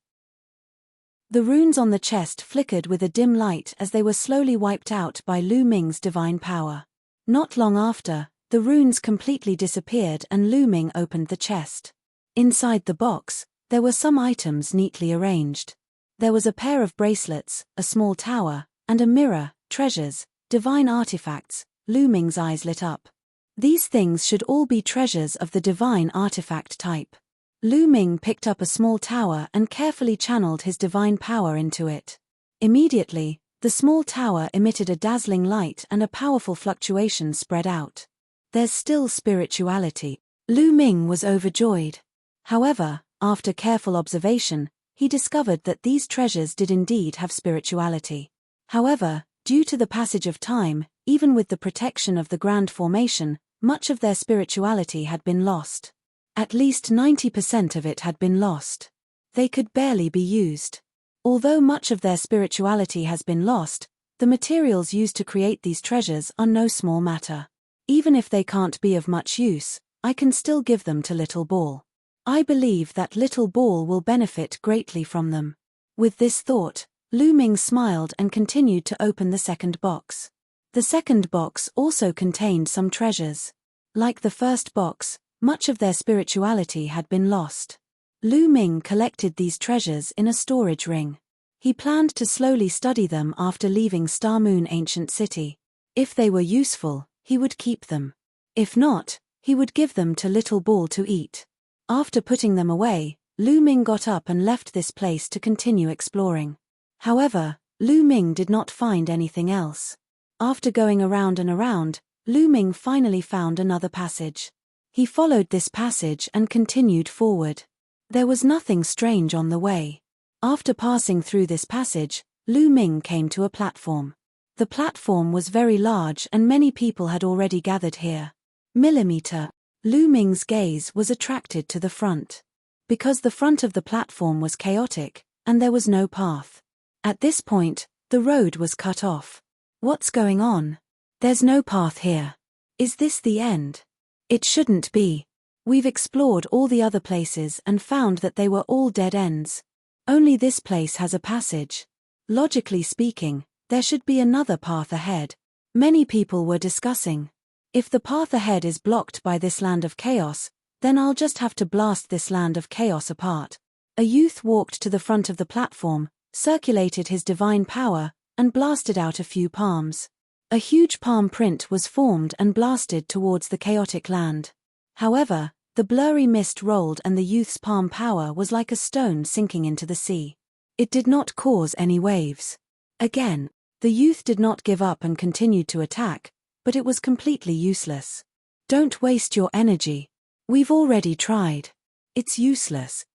The runes on the chest flickered with a dim light as they were slowly wiped out by Lu Ming's divine power. Not long after, the runes completely disappeared and Lu Ming opened the chest. Inside the box, there were some items neatly arranged. There was a pair of bracelets, a small tower, and a mirror, treasures, divine artifacts. Lu Ming's eyes lit up. These things should all be treasures of the divine artifact type. Lu Ming picked up a small tower and carefully channeled his divine power into it. Immediately, the small tower emitted a dazzling light and a powerful fluctuation spread out. There's still spirituality. Lu Ming was overjoyed. However, after careful observation, he discovered that these treasures did indeed have spirituality. However, due to the passage of time, even with the protection of the grand formation, much of their spirituality had been lost. At least 90% of it had been lost. They could barely be used. Although much of their spirituality has been lost, the materials used to create these treasures are no small matter. Even if they can't be of much use, I can still give them to Little Ball. I believe that Little Ball will benefit greatly from them. With this thought, Lu Ming smiled and continued to open the second box. The second box also contained some treasures. Like the first box, much of their spirituality had been lost. Lu Ming collected these treasures in a storage ring. He planned to slowly study them after leaving Star Moon Ancient City. If they were useful, he would keep them. If not, he would give them to Little Ball to eat. After putting them away, Lu Ming got up and left this place to continue exploring. However, Lu Ming did not find anything else. After going around and around, Lu Ming finally found another passage. He followed this passage and continued forward. There was nothing strange on the way. After passing through this passage, Lu Ming came to a platform. The platform was very large and many people had already gathered here. Millimeter. Lu Ming's gaze was attracted to the front. Because the front of the platform was chaotic, and there was no path. At this point, the road was cut off. What's going on? There's no path here. Is this the end? It shouldn't be. We've explored all the other places and found that they were all dead ends. Only this place has a passage. Logically speaking, there should be another path ahead. Many people were discussing. If the path ahead is blocked by this land of chaos, then I'll just have to blast this land of chaos apart. A youth walked to the front of the platform, circulated his divine power, and blasted out a few palms. A huge palm print was formed and blasted towards the chaotic land. However, the blurry mist rolled and the youth's palm power was like a stone sinking into the sea. It did not cause any waves. Again, the youth did not give up and continued to attack, but it was completely useless. Don't waste your energy. We've already tried. It's useless.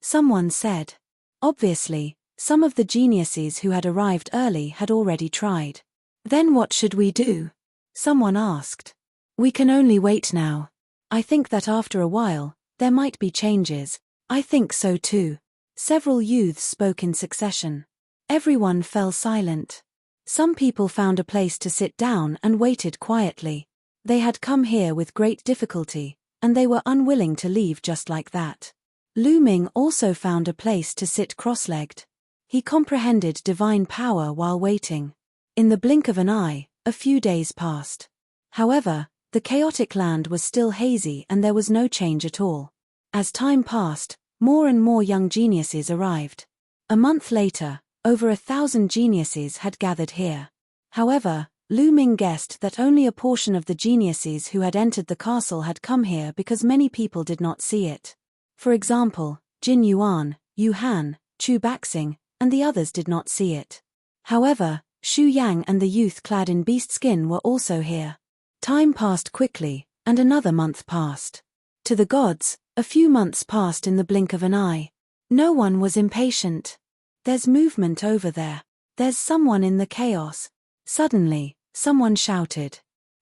Someone said. Obviously, some of the geniuses who had arrived early had already tried. Then what should we do? Someone asked. We can only wait now. I think that after a while, there might be changes. I think so too. Several youths spoke in succession. Everyone fell silent. Some people found a place to sit down and waited quietly. They had come here with great difficulty, and they were unwilling to leave just like that. Lu Ming also found a place to sit cross-legged. He comprehended divine power while waiting. In the blink of an eye, a few days passed. However, the chaotic land was still hazy and there was no change at all. As time passed, more and more young geniuses arrived. A month later, over 1,000 geniuses had gathered here. However, Lu Ming guessed that only a portion of the geniuses who had entered the castle had come here because many people did not see it. For example, Jin Yuan, Yu Han, Chu Baxing, and the others did not see it. However, Xu Yang and the youth clad in beast skin were also here. Time passed quickly, and another month passed. To the gods, a few months passed in the blink of an eye. No one was impatient. There's movement over there. There's someone in the chaos. Suddenly, someone shouted.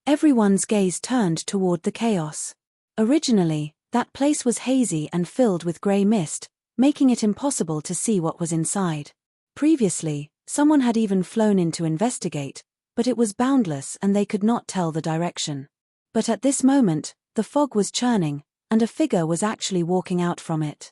Everyone's gaze turned toward the chaos. Originally, that place was hazy and filled with grey mist, making it impossible to see what was inside. Previously, someone had even flown in to investigate, but it was boundless and they could not tell the direction. But at this moment, the fog was churning, and a figure was actually walking out from it.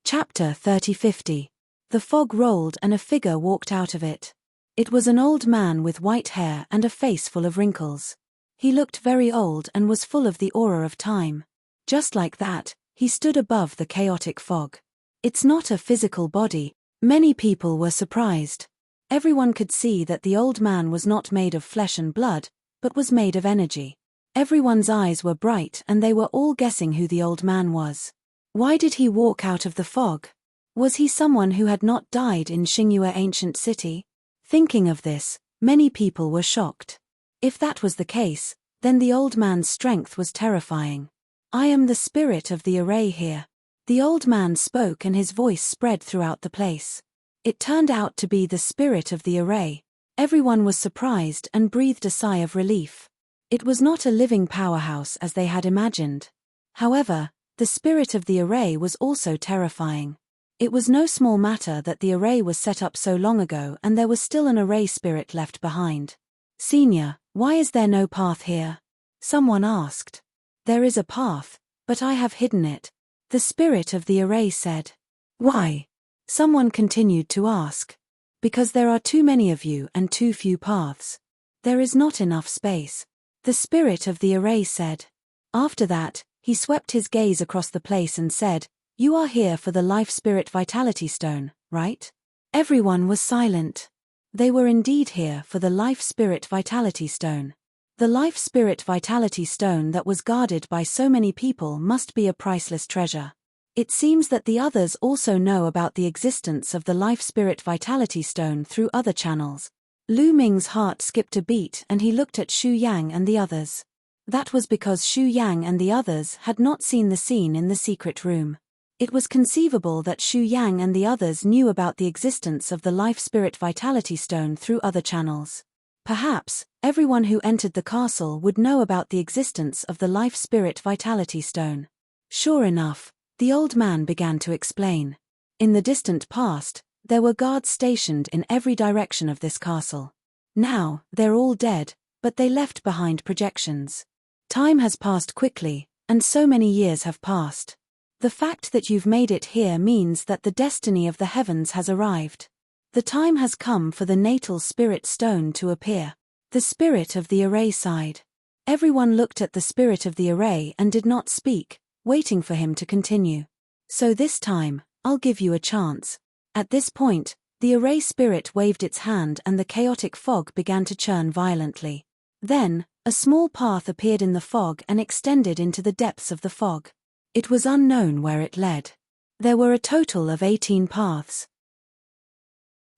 Chapter 30:50. The fog rolled and a figure walked out of it. It was an old man with white hair and a face full of wrinkles. He looked very old and was full of the aura of time. Just like that, he stood above the chaotic fog. It's not a physical body. Many people were surprised. Everyone could see that the old man was not made of flesh and blood, but was made of energy. Everyone's eyes were bright and they were all guessing who the old man was. Why did he walk out of the fog? Was he someone who had not died in Xingyue ancient city? Thinking of this, many people were shocked. If that was the case, then the old man's strength was terrifying. I am the spirit of the array here. The old man spoke and his voice spread throughout the place. It turned out to be the spirit of the array. Everyone was surprised and breathed a sigh of relief. It was not a living powerhouse as they had imagined. However, the spirit of the array was also terrifying. It was no small matter that the array was set up so long ago and there was still an array spirit left behind. Senior, why is there no path here? Someone asked. There is a path, but I have hidden it. The spirit of the array said. Why? Someone continued to ask. Because there are too many of you and too few paths. There is not enough space. The spirit of the array said. After that, he swept his gaze across the place and said, You are here for the Life Spirit Vitality Stone, right? Everyone was silent. They were indeed here for the Life Spirit Vitality Stone. The Life Spirit Vitality Stone that was guarded by so many people must be a priceless treasure. It seems that the others also know about the existence of the Life Spirit Vitality Stone through other channels. Lu Ming's heart skipped a beat and he looked at Xu Yang and the others. That was because Xu Yang and the others had not seen the scene in the secret room. It was conceivable that Xu Yang and the others knew about the existence of the Life Spirit Vitality Stone through other channels. Perhaps, everyone who entered the castle would know about the existence of the Life Spirit Vitality Stone. Sure enough, the old man began to explain. In the distant past, there were guards stationed in every direction of this castle. Now, they're all dead, but they left behind projections. Time has passed quickly, and so many years have passed. The fact that you've made it here means that the destiny of the heavens has arrived. The time has come for the natal spirit stone to appear. The spirit of the array sighed. Everyone looked at the spirit of the array and did not speak, waiting for him to continue. So this time, I'll give you a chance. At this point, the array spirit waved its hand and the chaotic fog began to churn violently. Then, a small path appeared in the fog and extended into the depths of the fog. It was unknown where it led. There were a total of 18 paths.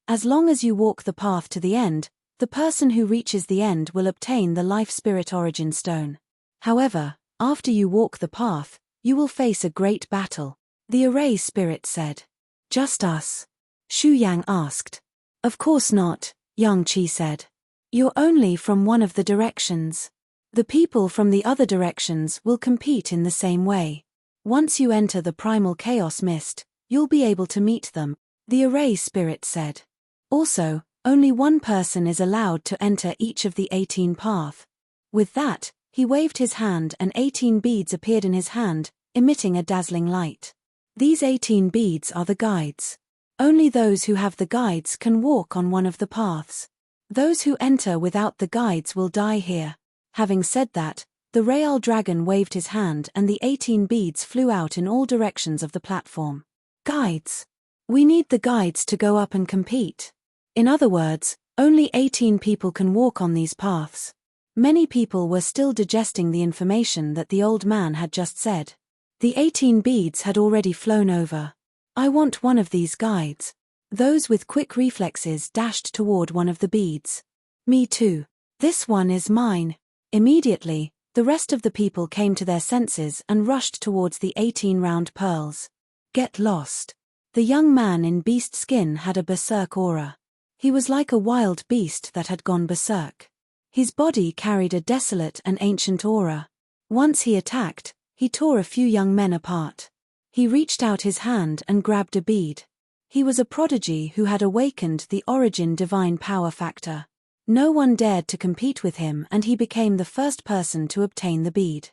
As long as you walk the path to the end, the person who reaches the end will obtain the Life Spirit Origin Stone. However, after you walk the path, you will face a great battle. The array spirit said. Just us? Xu Yang asked. Of course not, Yang Qi said. You're only from one of the directions. The people from the other directions will compete in the same way. Once you enter the primal chaos mist, you'll be able to meet them, the array spirit said. Also, only one person is allowed to enter each of the 18 paths. With that, he waved his hand and 18 beads appeared in his hand, emitting a dazzling light. These 18 beads are the guides. Only those who have the guides can walk on one of the paths. Those who enter without the guides will die here. Having said that, the Real Dragon waved his hand and the 18 beads flew out in all directions of the platform. Guides. We need the guides to go up and compete. In other words, only 18 people can walk on these paths. Many people were still digesting the information that the old man had just said. The 18 beads had already flown over. I want one of these guides. Those with quick reflexes dashed toward one of the beads. Me too. This one is mine. Immediately, the rest of the people came to their senses and rushed towards the 18 round pearls. Get lost. The young man in beast skin had a berserk aura. He was like a wild beast that had gone berserk. His body carried a desolate and ancient aura. Once he attacked, he tore a few young men apart. He reached out his hand and grabbed a bead. He was a prodigy who had awakened the origin divine power factor. No one dared to compete with him, and he became the first person to obtain the bead.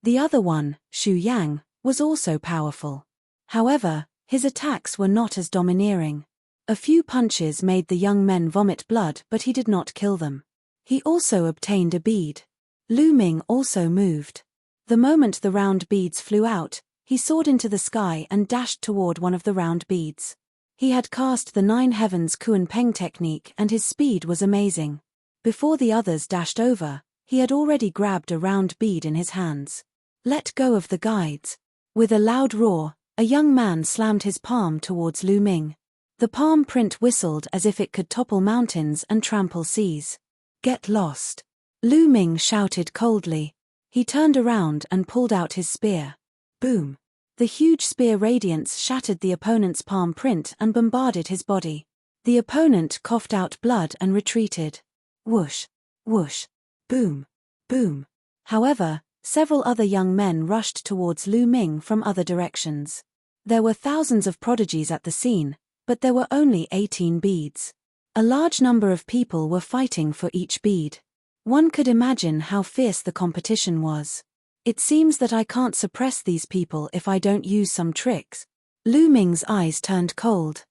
The other one, Xu Yang, was also powerful. However, his attacks were not as domineering. A few punches made the young men vomit blood, but he did not kill them. He also obtained a bead. Lu Ming also moved. The moment the round beads flew out, he soared into the sky and dashed toward one of the round beads. He had cast the Nine Heavens Kuan Peng technique and his speed was amazing. Before the others dashed over, he had already grabbed a round bead in his hands. Let go of the guides. With a loud roar, a young man slammed his palm towards Lu Ming. The palm print whistled as if it could topple mountains and trample seas. Get lost. Lu Ming shouted coldly. He turned around and pulled out his spear. Boom. The huge spear radiance shattered the opponent's palm print and bombarded his body. The opponent coughed out blood and retreated. Whoosh. Whoosh. Boom. Boom. However, several other young men rushed towards Lu Ming from other directions. There were thousands of prodigies at the scene, but there were only 18 beads. A large number of people were fighting for each bead. One could imagine how fierce the competition was. It seems that I can't suppress these people if I don't use some tricks. Lu Ming's eyes turned cold.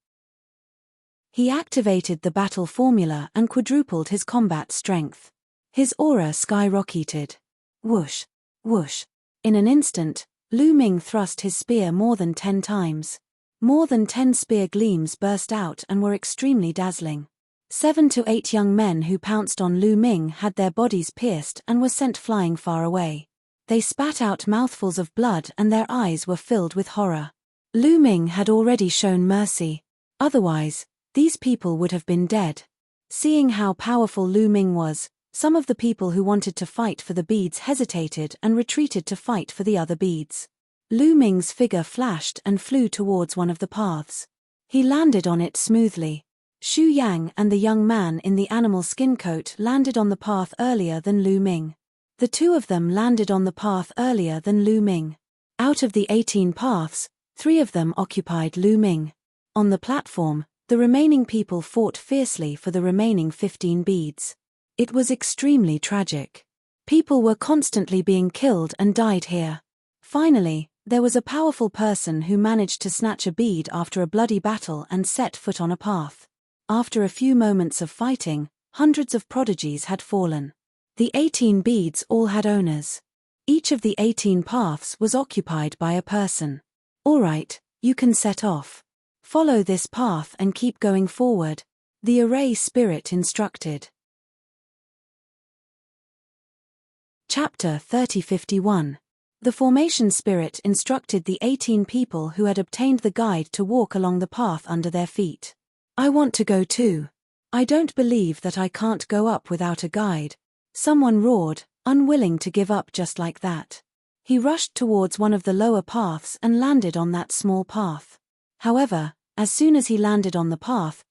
He activated the battle formula and quadrupled his combat strength. His aura skyrocketed. Whoosh. Whoosh. In an instant, Lu Ming thrust his spear more than 10 times. More than 10 spear gleams burst out and were extremely dazzling. 7 to 8 young men who pounced on Lu Ming had their bodies pierced and were sent flying far away. They spat out mouthfuls of blood and their eyes were filled with horror. Lu Ming had already shown mercy. Otherwise, these people would have been dead. Seeing how powerful Lu Ming was, some of the people who wanted to fight for the beads hesitated and retreated to fight for the other beads. Lu Ming's figure flashed and flew towards one of the paths. He landed on it smoothly. Xu Yang and the young man in the animal skin coat landed on the path earlier than Lu Ming. The two of them landed on the path earlier than Lu Ming. Out of the 18 paths, 3 of them occupied Lu Ming. On the platform, the remaining people fought fiercely for the remaining 15 beads. It was extremely tragic. People were constantly being killed and died here. Finally, there was a powerful person who managed to snatch a bead after a bloody battle and set foot on a path. After a few moments of fighting, hundreds of prodigies had fallen. The 18 beads all had owners. Each of the 18 paths was occupied by a person. All right, you can set off. Follow this path and keep going forward, the array spirit instructed. Chapter 3051. The formation spirit instructed the 18 people who had obtained the guide to walk along the path under their feet. I want to go too. I don't believe that I can't go up without a guide. Someone roared, unwilling to give up just like that. He rushed towards one of the lower paths and landed on that small path. However, as soon as he landed on the path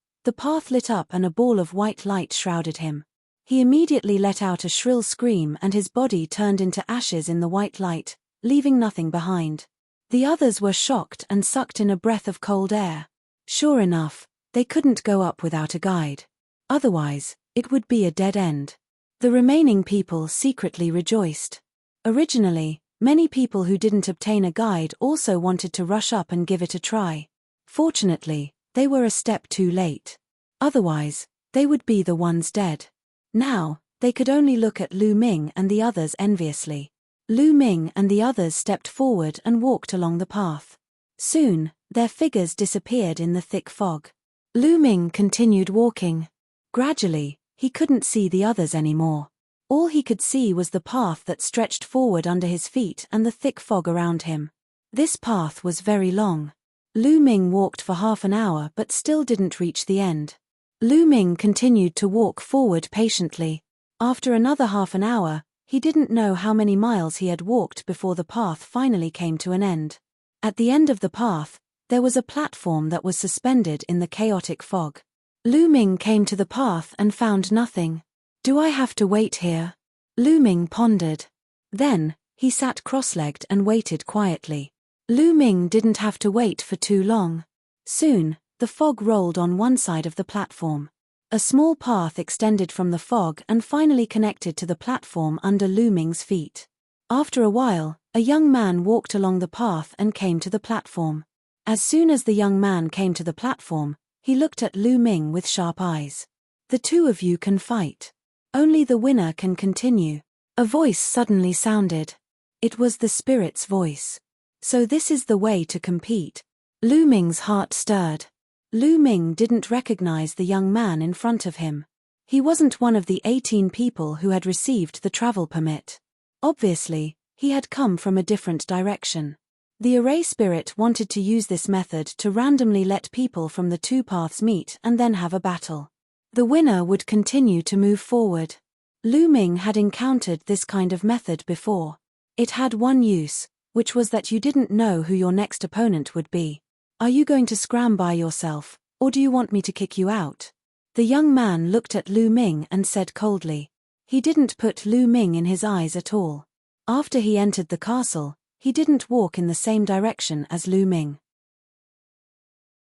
lit up and a ball of white light shrouded him. He immediately let out a shrill scream and his body turned into ashes in the white light, leaving nothing behind. The others were shocked and sucked in a breath of cold air. Sure enough, they couldn't go up without a guide. Otherwise, it would be a dead end. The remaining people secretly rejoiced. Originally, many people who didn't obtain a guide also wanted to rush up and give it a try. Fortunately, they were a step too late. Otherwise, they would be the ones dead. Now, they could only look at Lu Ming and the others enviously. Lu Ming and the others stepped forward and walked along the path. Soon, their figures disappeared in the thick fog. Lu Ming continued walking. Gradually, he couldn't see the others anymore. All he could see was the path that stretched forward under his feet and the thick fog around him. This path was very long. Lu Ming walked for half an hour but still didn't reach the end. Lu Ming continued to walk forward patiently. After another half an hour, he didn't know how many miles he had walked before the path finally came to an end. At the end of the path, There was a platform that was suspended in the chaotic fog. Lu Ming came to the path and found nothing. Do I have to wait here? Lu Ming pondered. Then, he sat cross-legged and waited quietly. Lu Ming didn't have to wait for too long. Soon, the fog rolled on one side of the platform. A small path extended from the fog and finally connected to the platform under Lu Ming's feet. After a while, a young man walked along the path and came to the platform. As soon as the young man came to the platform, he looked at Lu Ming with sharp eyes. The two of you can fight. Only the winner can continue. A voice suddenly sounded. It was the spirit's voice. So this is the way to compete. Lu Ming's heart stirred. Lu Ming didn't recognize the young man in front of him. He wasn't one of the 18 people who had received the travel permit. Obviously, he had come from a different direction. The array spirit wanted to use this method to randomly let people from the two paths meet and then have a battle. The winner would continue to move forward. Lu Ming had encountered this kind of method before. It had one use, which was that you didn't know who your next opponent would be. Are you going to scram by yourself, or do you want me to kick you out? The young man looked at Lu Ming and said coldly. He didn't put Lu Ming in his eyes at all. After he entered the castle, he didn't walk in the same direction as Lu Ming.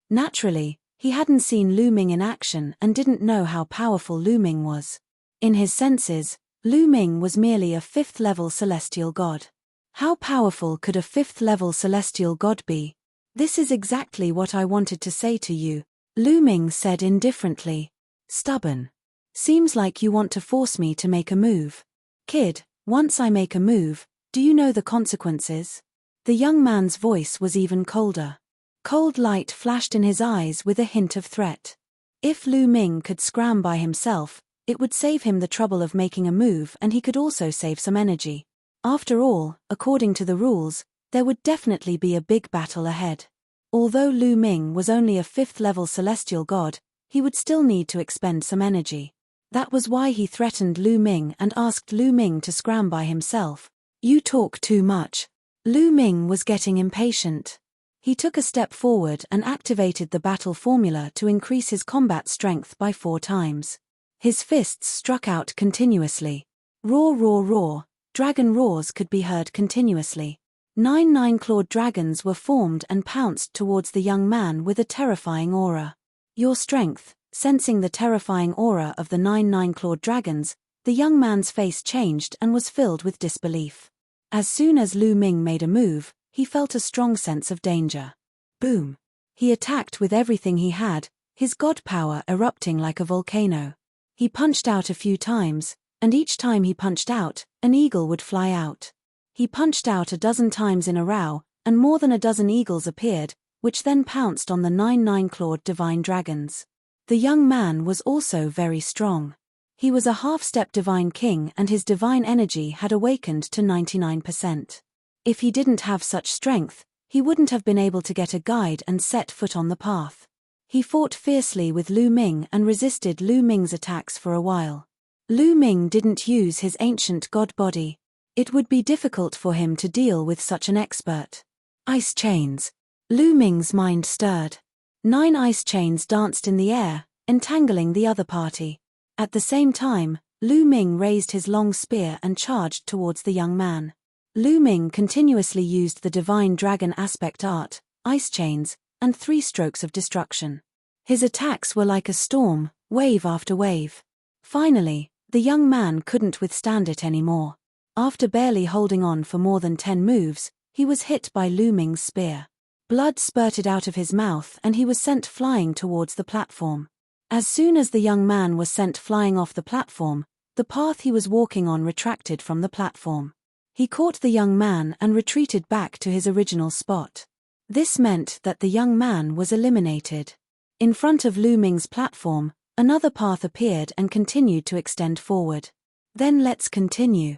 Naturally, he hadn't seen Lu Ming in action and didn't know how powerful Lu Ming was. In his senses, Lu Ming was merely a 5th-level celestial god. How powerful could a 5th-level celestial god be? This is exactly what I wanted to say to you, Lu Ming said indifferently. Stubborn. Seems like you want to force me to make a move. Kid, once I make a move, do you know the consequences? The young man's voice was even colder. Cold light flashed in his eyes with a hint of threat. If Lu Ming could scram by himself, it would save him the trouble of making a move and he could also save some energy. After all, according to the rules, there would definitely be a big battle ahead. Although Lu Ming was only a 5th-level celestial god, he would still need to expend some energy. That was why he threatened Lu Ming and asked Lu Ming to scram by himself. You talk too much. Lu Ming was getting impatient. He took a step forward and activated the battle formula to increase his combat strength by 4 times. His fists struck out continuously. Roar, roar, roar. Dragon roars could be heard continuously. 9 9-clawed dragons were formed and pounced towards the young man with a terrifying aura. Your strength. Sensing the terrifying aura of the 9 9-clawed dragons, the young man's face changed and was filled with disbelief. As soon as Lu Ming made a move, he felt a strong sense of danger. Boom! He attacked with everything he had, his god power erupting like a volcano. He punched out a few times, and each time he punched out, an eagle would fly out. He punched out a dozen times in a row, and more than a dozen eagles appeared, which then pounced on the 9 9-clawed divine dragons. The young man was also very strong. He was a half-step divine king and his divine energy had awakened to 99%. If he didn't have such strength, he wouldn't have been able to get a guide and set foot on the path. He fought fiercely with Lu Ming and resisted Lu Ming's attacks for a while. Lu Ming didn't use his ancient god body. It would be difficult for him to deal with such an expert. Ice chains. Lu Ming's mind stirred. 9 ice chains danced in the air, entangling the other party. At the same time, Lu Ming raised his long spear and charged towards the young man. Lu Ming continuously used the divine dragon aspect art, ice chains, and 3 strokes of destruction. His attacks were like a storm, wave after wave. Finally, the young man couldn't withstand it anymore. After barely holding on for more than 10 moves, he was hit by Lu Ming's spear. Blood spurted out of his mouth and he was sent flying towards the platform. As soon as the young man was sent flying off the platform, the path he was walking on retracted from the platform. He caught the young man and retreated back to his original spot. This meant that the young man was eliminated. In front of Lu Ming's platform, another path appeared and continued to extend forward. Then let's continue.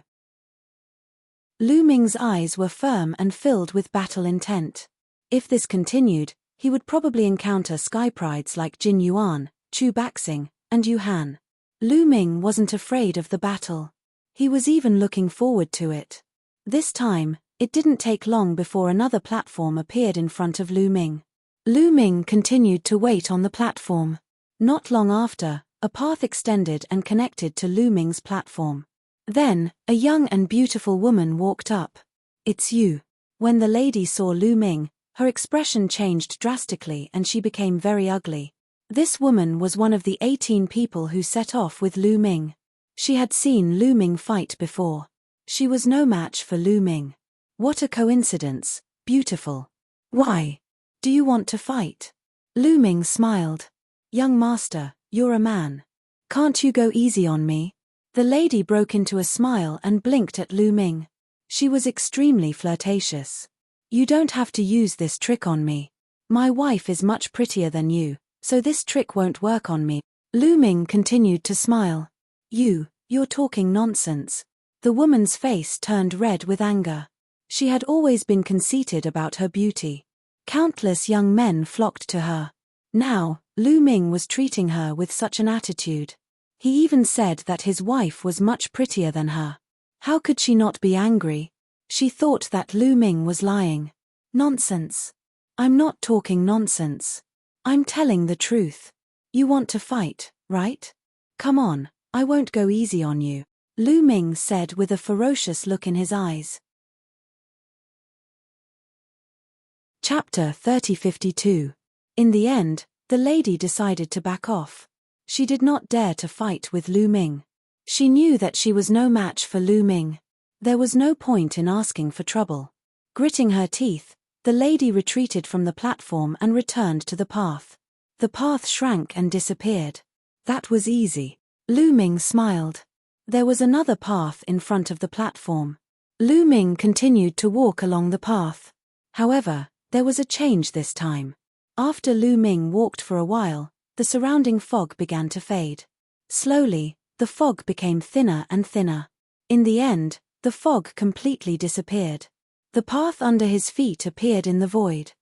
Lu Ming's eyes were firm and filled with battle intent. If this continued, he would probably encounter sky prides like Jin Yuan, Chu Baxing, and Yu Han. Lu Ming wasn't afraid of the battle. He was even looking forward to it. This time, it didn't take long before another platform appeared in front of Lu Ming. Lu Ming continued to wait on the platform. Not long after, a path extended and connected to Lu Ming's platform. Then, a young and beautiful woman walked up. "It's you." When the lady saw Lu Ming, her expression changed drastically and she became very ugly. This woman was one of the 18 people who set off with Lu Ming. She had seen Lu Ming fight before. She was no match for Lu Ming. What a coincidence, beautiful. "Why? Do you want to fight?" Lu Ming smiled. "Young master, you're a man. Can't you go easy on me?" The lady broke into a smile and blinked at Lu Ming. She was extremely flirtatious. "You don't have to use this trick on me. My wife is much prettier than you, so this trick won't work on me." Lu Ming continued to smile. You're talking nonsense." The woman's face turned red with anger. She had always been conceited about her beauty. Countless young men flocked to her. Now, Lu Ming was treating her with such an attitude. He even said that his wife was much prettier than her. How could she not be angry? She thought that Lu Ming was lying. "Nonsense. I'm not talking nonsense. I'm telling the truth. You want to fight, right? Come on, I won't go easy on you," Lu Ming said with a ferocious look in his eyes. Chapter 3052. In the end, the lady decided to back off. She did not dare to fight with Lu Ming. She knew that she was no match for Lu Ming. There was no point in asking for trouble. Gritting her teeth, the lady retreated from the platform and returned to the path. The path shrank and disappeared. That was easy. Lu Ming smiled. There was another path in front of the platform. Lu Ming continued to walk along the path. However, there was a change this time. After Lu Ming walked for a while, the surrounding fog began to fade. Slowly, the fog became thinner and thinner. In the end, the fog completely disappeared. The path under his feet appeared in the void.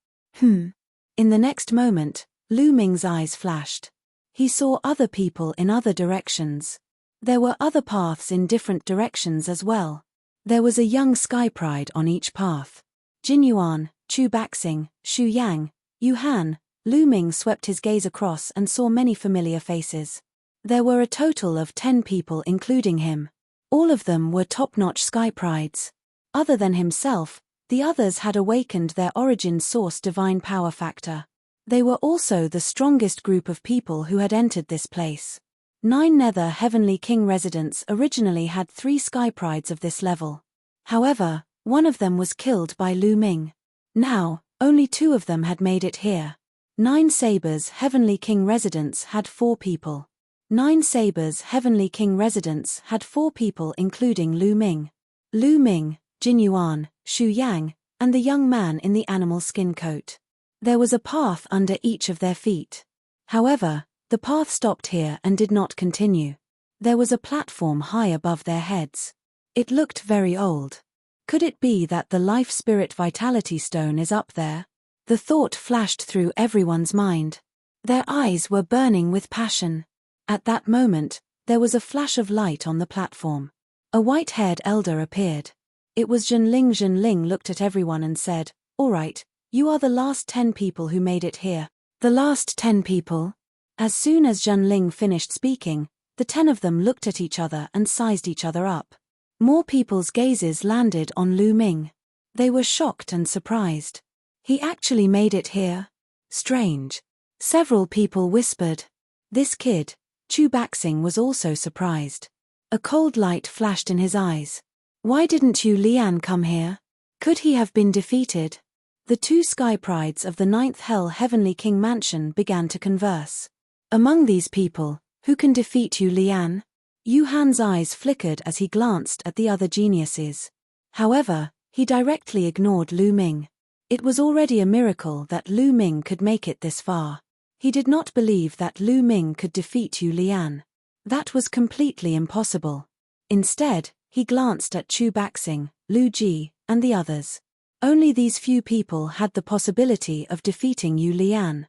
In the next moment, Lu Ming's eyes flashed. He saw other people in other directions. There were other paths in different directions as well. There was a young sky pride on each path. Jin Yuan, Chu Baxing, Xu Yang, Yu Han. Lu Ming swept his gaze across and saw many familiar faces. There were a total of 10 people including him. All of them were top-notch sky prides. Other than himself, the others had awakened their origin source divine power factor. They were also the strongest group of people who had entered this place. 9 Nether Heavenly King residents originally had 3 sky prides of this level. However, one of them was killed by Lu Ming. Now, only 2 of them had made it here. 9 Sabers Heavenly King residents had 4 people. 9 Sabers Heavenly King residents had 4 people including Lu Ming. Lu Ming, Jin Yuan, Xu Yang, and the young man in the animal skin coat. There was a path under each of their feet. However, the path stopped here and did not continue. There was a platform high above their heads. It looked very old. Could it be that the Life Spirit Vitality Stone is up there? The thought flashed through everyone's mind. Their eyes were burning with passion. At that moment, there was a flash of light on the platform. A white-haired elder appeared. It was Zhenling. Zhenling looked at everyone and said, "All right, you are the last 10 people who made it here." The last 10 people? As soon as Zhenling finished speaking, the 10 of them looked at each other and sized each other up. More people's gazes landed on Lu Ming. They were shocked and surprised. He actually made it here? Strange. Several people whispered. This kid, Chu Baxing, was also surprised. A cold light flashed in his eyes. Why didn't Yu Lian come here? Could he have been defeated? The 2 sky prides of the 9th Hell Heavenly King Mansion began to converse. Among these people, who can defeat Yu Lian? Yu Han's eyes flickered as he glanced at the other geniuses. However, he directly ignored Lu Ming. It was already a miracle that Lu Ming could make it this far. He did not believe that Lu Ming could defeat Yu Lian. That was completely impossible. Instead, he glanced at Chu Baxing, Lu Ji, and the others. Only these few people had the possibility of defeating Yu Lian.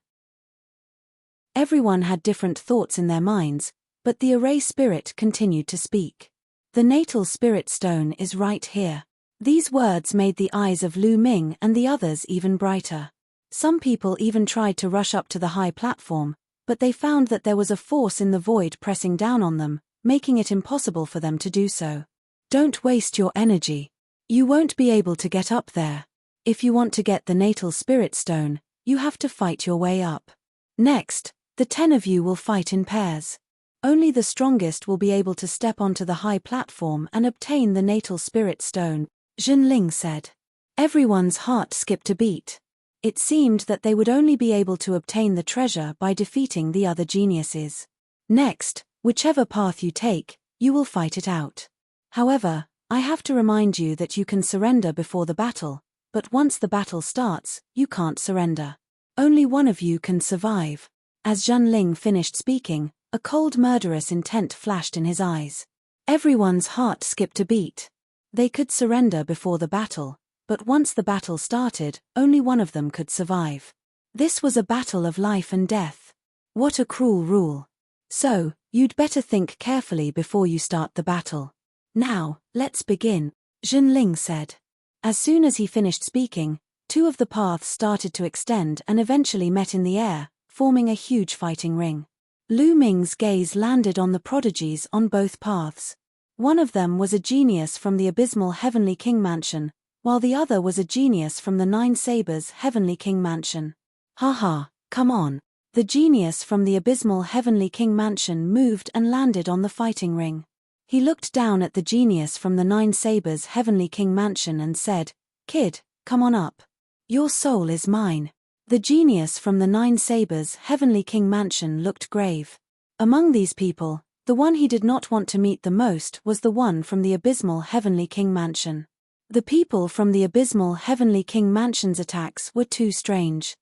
Everyone had different thoughts in their minds, but the array spirit continued to speak. The natal spirit stone is right here. These words made the eyes of Lu Ming and the others even brighter. Some people even tried to rush up to the high platform, but they found that there was a force in the void pressing down on them, making it impossible for them to do so. Don't waste your energy. You won't be able to get up there. If you want to get the natal spirit stone, you have to fight your way up. Next, the 10 of you will fight in pairs. Only the strongest will be able to step onto the high platform and obtain the natal spirit stone, Jinling said. Everyone's heart skipped a beat. It seemed that they would only be able to obtain the treasure by defeating the other geniuses. Next, whichever path you take, you will fight it out. However, I have to remind you that you can surrender before the battle, but once the battle starts, you can't surrender. Only one of you can survive. As Jinling finished speaking, a cold murderous intent flashed in his eyes. Everyone's heart skipped a beat. They could surrender before the battle, but once the battle started, only one of them could survive. This was a battle of life and death. What a cruel rule. So, you'd better think carefully before you start the battle. Now, let's begin, Jinling said. As soon as he finished speaking, 2 of the paths started to extend and eventually met in the air, forming a huge fighting ring. Lu Ming's gaze landed on the prodigies on both paths. One of them was a genius from the abysmal Heavenly King Mansion, while the other was a genius from the 9 Sabres Heavenly King Mansion. Haha, come on. The genius from the abysmal Heavenly King Mansion moved and landed on the fighting ring. He looked down at the genius from the 9 Sabres Heavenly King Mansion and said, "Kid, come on up. Your soul is mine." The genius from the 9 Sabres Heavenly King Mansion looked grave. Among these people, the one he did not want to meet the most was the one from the abysmal Heavenly King Mansion. The people from the abysmal Heavenly King Mansion's attacks were too strange.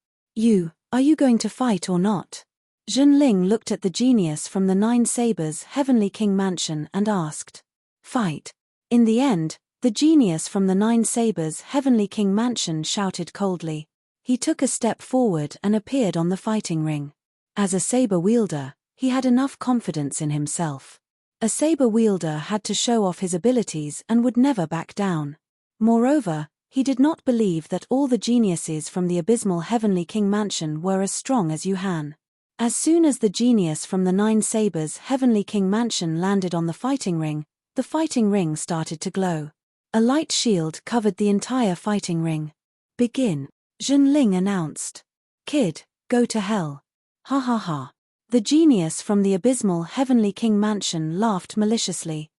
Are you going to fight or not? Jinling looked at the genius from the 9 Sabres Heavenly King Mansion and asked. Fight. In the end, the genius from the 9 Sabres Heavenly King Mansion shouted coldly. He took a step forward and appeared on the fighting ring. As a saber wielder, he had enough confidence in himself. A saber wielder had to show off his abilities and would never back down. Moreover, he did not believe that all the geniuses from the abysmal Heavenly King Mansion were as strong as Yuhan. As soon as the genius from the 9 Sabres Heavenly King Mansion landed on the fighting ring started to glow. A light shield covered the entire fighting ring. Begin, Jinling announced. Kid, go to hell. Ha ha ha. The genius from the abysmal Heavenly King Mansion laughed maliciously.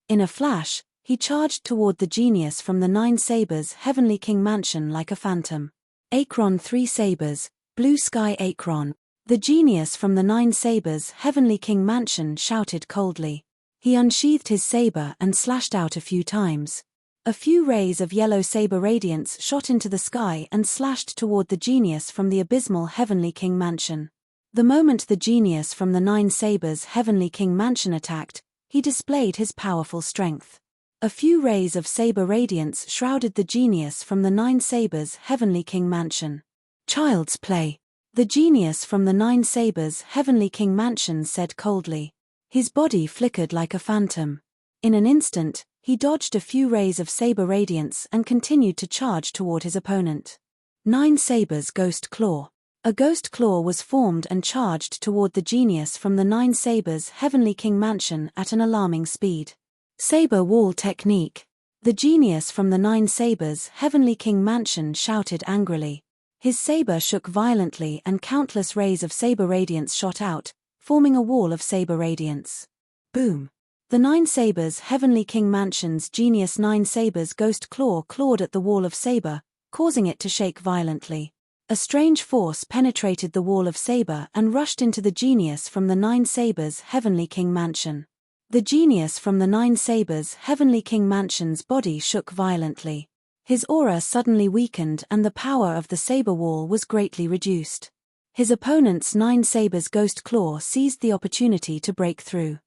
In a flash, he charged toward the genius from the 9 Sabres Heavenly King Mansion like a phantom. Akron 3 Sabres, Blue Sky Akron. The genius from the 9 Sabres Heavenly King Mansion shouted coldly. He unsheathed his saber and slashed out a few times. A few rays of yellow saber radiance shot into the sky and slashed toward the genius from the abysmal Heavenly King Mansion. The moment the genius from the 9 Sabres Heavenly King Mansion attacked, he displayed his powerful strength. A few rays of saber radiance shrouded the genius from the 9 Sabres Heavenly King Mansion. Child's play. The genius from the 9 Sabres Heavenly King Mansion said coldly. His body flickered like a phantom. In an instant, he dodged a few rays of saber radiance and continued to charge toward his opponent. 9 Sabres Ghost Claw. A ghost claw was formed and charged toward the genius from the 9 Sabres Heavenly King Mansion at an alarming speed. Saber Wall Technique. The genius from the 9 Sabres Heavenly King Mansion shouted angrily. His saber shook violently and countless rays of saber radiance shot out, forming a wall of saber radiance. Boom! The 9 Sabres Heavenly King Mansion's genius 9 Sabres Ghost Claw clawed at the wall of saber, causing it to shake violently. A strange force penetrated the wall of saber and rushed into the genius from the 9 Sabres Heavenly King Mansion. The genius from the 9 Sabres Heavenly King Mansion's body shook violently. His aura suddenly weakened and the power of the saber wall was greatly reduced. His opponent's 9 Sabres Ghost Claw seized the opportunity to break through.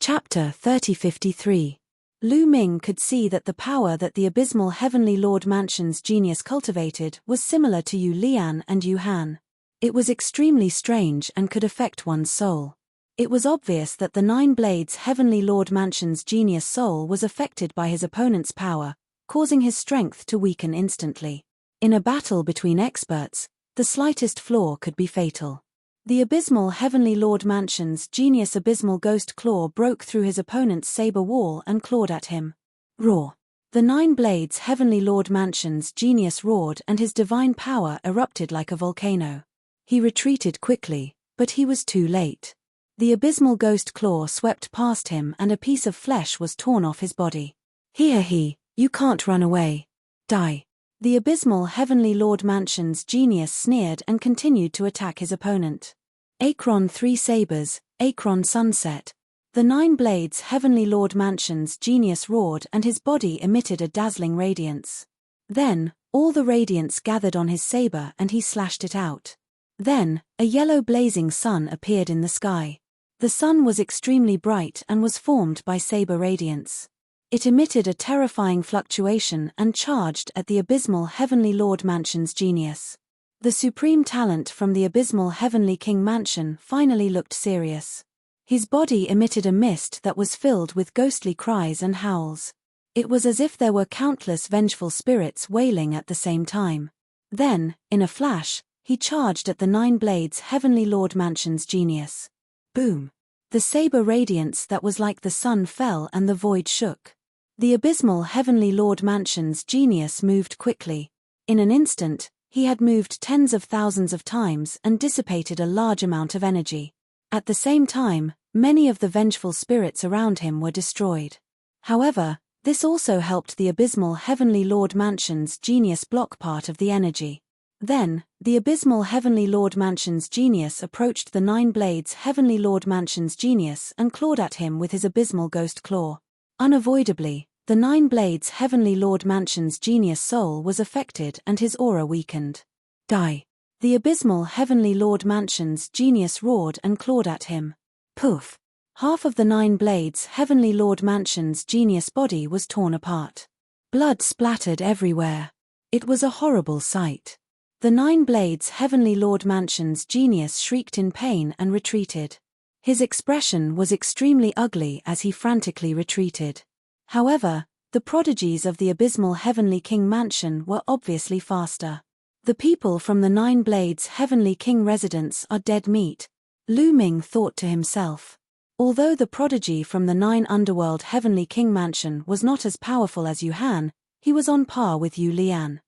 Chapter 3053. Lu Ming could see that the power that the abysmal Heavenly Lord Mansion's genius cultivated was similar to Yu Lian and Yu Han. It was extremely strange and could affect one's soul. It was obvious that the 9 Blades Heavenly Lord Mansion's genius soul was affected by his opponent's power, causing his strength to weaken instantly. In a battle between experts, the slightest flaw could be fatal. The Abysmal Heavenly Lord Mansion's genius Abysmal Ghost Claw broke through his opponent's saber wall and clawed at him. Roar! The 9 Blades Heavenly Lord Mansion's genius roared and his divine power erupted like a volcano. He retreated quickly, but he was too late. The Abysmal Ghost Claw swept past him and a piece of flesh was torn off his body. He, you can't run away. Die. The Abysmal Heavenly Lord Mansion's genius sneered and continued to attack his opponent. Akron 3 Sabers, Akron Sunset. The 9 Blades Heavenly Lord Mansion's genius roared and his body emitted a dazzling radiance. Then, all the radiance gathered on his saber and he slashed it out. Then, a yellow blazing sun appeared in the sky. The sun was extremely bright and was formed by saber radiance. It emitted a terrifying fluctuation and charged at the Abysmal Heavenly Lord Mansion's genius. The supreme talent from the Abysmal Heavenly King Mansion finally looked serious. His body emitted a mist that was filled with ghostly cries and howls. It was as if there were countless vengeful spirits wailing at the same time. Then, in a flash, he charged at the 9 Blades Heavenly Lord Mansion's genius. Boom! The saber radiance that was like the sun fell and the void shook. The Abysmal Heavenly Lord Mansion's genius moved quickly. In an instant, he had moved tens of thousands of times and dissipated a large amount of energy. At the same time, many of the vengeful spirits around him were destroyed. However, this also helped the Abysmal Heavenly Lord Mansion's genius block part of the energy. Then, the Abysmal Heavenly Lord Mansion's genius approached the 9 Blades Heavenly Lord Mansion's genius and clawed at him with his Abysmal Ghost Claw. Unavoidably, the 9 Blades Heavenly Lord Mansion's genius soul was affected and his aura weakened. Die! The Abysmal Heavenly Lord Mansion's genius roared and clawed at him. Poof! Half of the 9 Blades Heavenly Lord Mansion's genius body was torn apart. Blood splattered everywhere. It was a horrible sight. The 9 Blades Heavenly Lord Mansion's genius shrieked in pain and retreated. His expression was extremely ugly as he frantically retreated. However, the prodigies of the Abysmal Heavenly King Mansion were obviously faster. The people from the 9 Blades Heavenly King residence are dead meat, Lu Ming thought to himself. Although the prodigy from the 9 Underworld Heavenly King Mansion was not as powerful as Yuhan, he was on par with Yu Lian.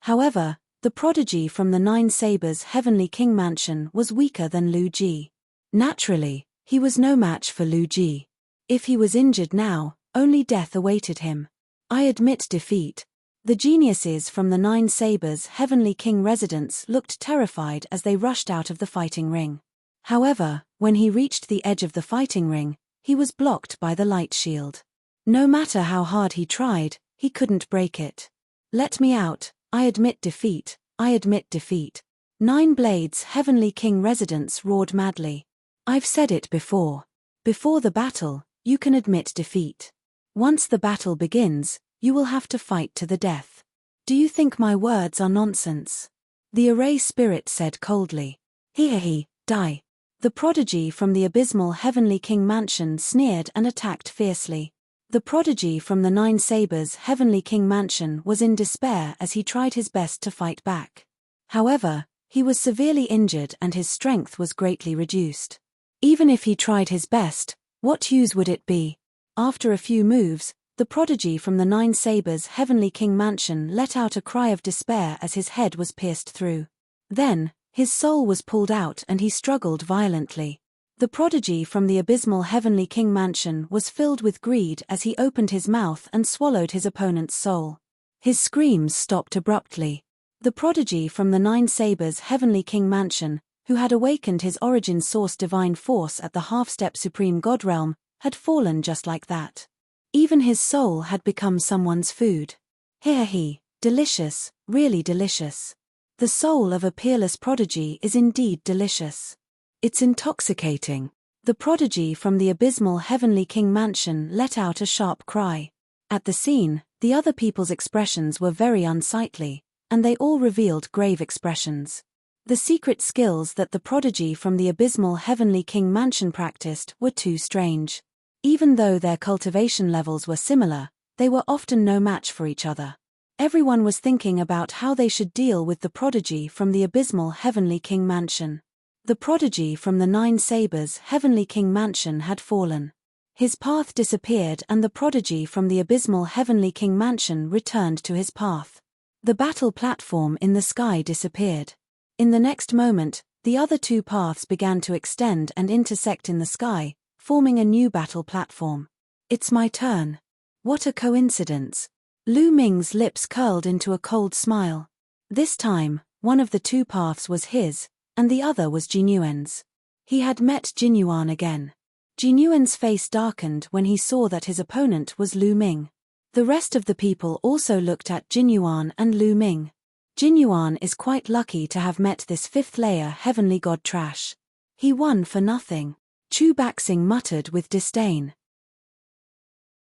However, the prodigy from the 9 Sabers Heavenly King Mansion was weaker than Lu Ji. Naturally, he was no match for Lu Ji. If he was injured now, only death awaited him. I admit defeat. The geniuses from the 9 Sabers Heavenly King residence looked terrified as they rushed out of the fighting ring. However, when he reached the edge of the fighting ring, he was blocked by the light shield. No matter how hard he tried, he couldn't break it. Let me out, I admit defeat, I admit defeat. 9 Blades Heavenly King residence roared madly. I've said it before. Before the battle, you can admit defeat. Once the battle begins, you will have to fight to the death. Do you think my words are nonsense? The array spirit said coldly. He, die. The prodigy from the Abysmal Heavenly King Mansion sneered and attacked fiercely. The prodigy from the 9 Sabers Heavenly King Mansion was in despair as he tried his best to fight back. However, he was severely injured and his strength was greatly reduced. Even if he tried his best, what use would it be? After a few moves, the prodigy from the 9 Sabers Heavenly King Mansion let out a cry of despair as his head was pierced through. Then, his soul was pulled out and he struggled violently. The prodigy from the Abysmal Heavenly King Mansion was filled with greed as he opened his mouth and swallowed his opponent's soul. His screams stopped abruptly. The prodigy from the 9 Sabers Heavenly King Mansion, who had awakened his origin source divine force at the half-step Supreme God realm, had fallen just like that. Even his soul had become someone's food. He, delicious, really delicious. The soul of a peerless prodigy is indeed delicious. It's intoxicating. The prodigy from the Abysmal Heavenly King Mansion let out a sharp cry. At the scene, the other people's expressions were very unsightly, and they all revealed grave expressions. The secret skills that the prodigy from the Abysmal Heavenly King Mansion practiced were too strange. Even though their cultivation levels were similar, They were often no match for each other. Everyone was thinking about how they should deal with the prodigy from the abysmal Heavenly King Mansion. The prodigy from the 9 Sabres Heavenly King Mansion had fallen. His path disappeared and the prodigy from the abysmal Heavenly King Mansion returned to his path. The battle platform in the sky disappeared. In the next moment, the other 2 paths began to extend and intersect in the sky, forming a new battle platform. It's my turn. What a coincidence. Lu Ming's lips curled into a cold smile. This time, one of the 2 paths was his, and the other was Jinyuan's. He had met Jinyuan again. Jinyuan's face darkened when he saw that his opponent was Lu Ming. The rest of the people also looked at Jinyuan and Lu Ming. Jinyuan is quite lucky to have met this 5th layer heavenly god trash. He won for nothing. Chu Baxing muttered with disdain.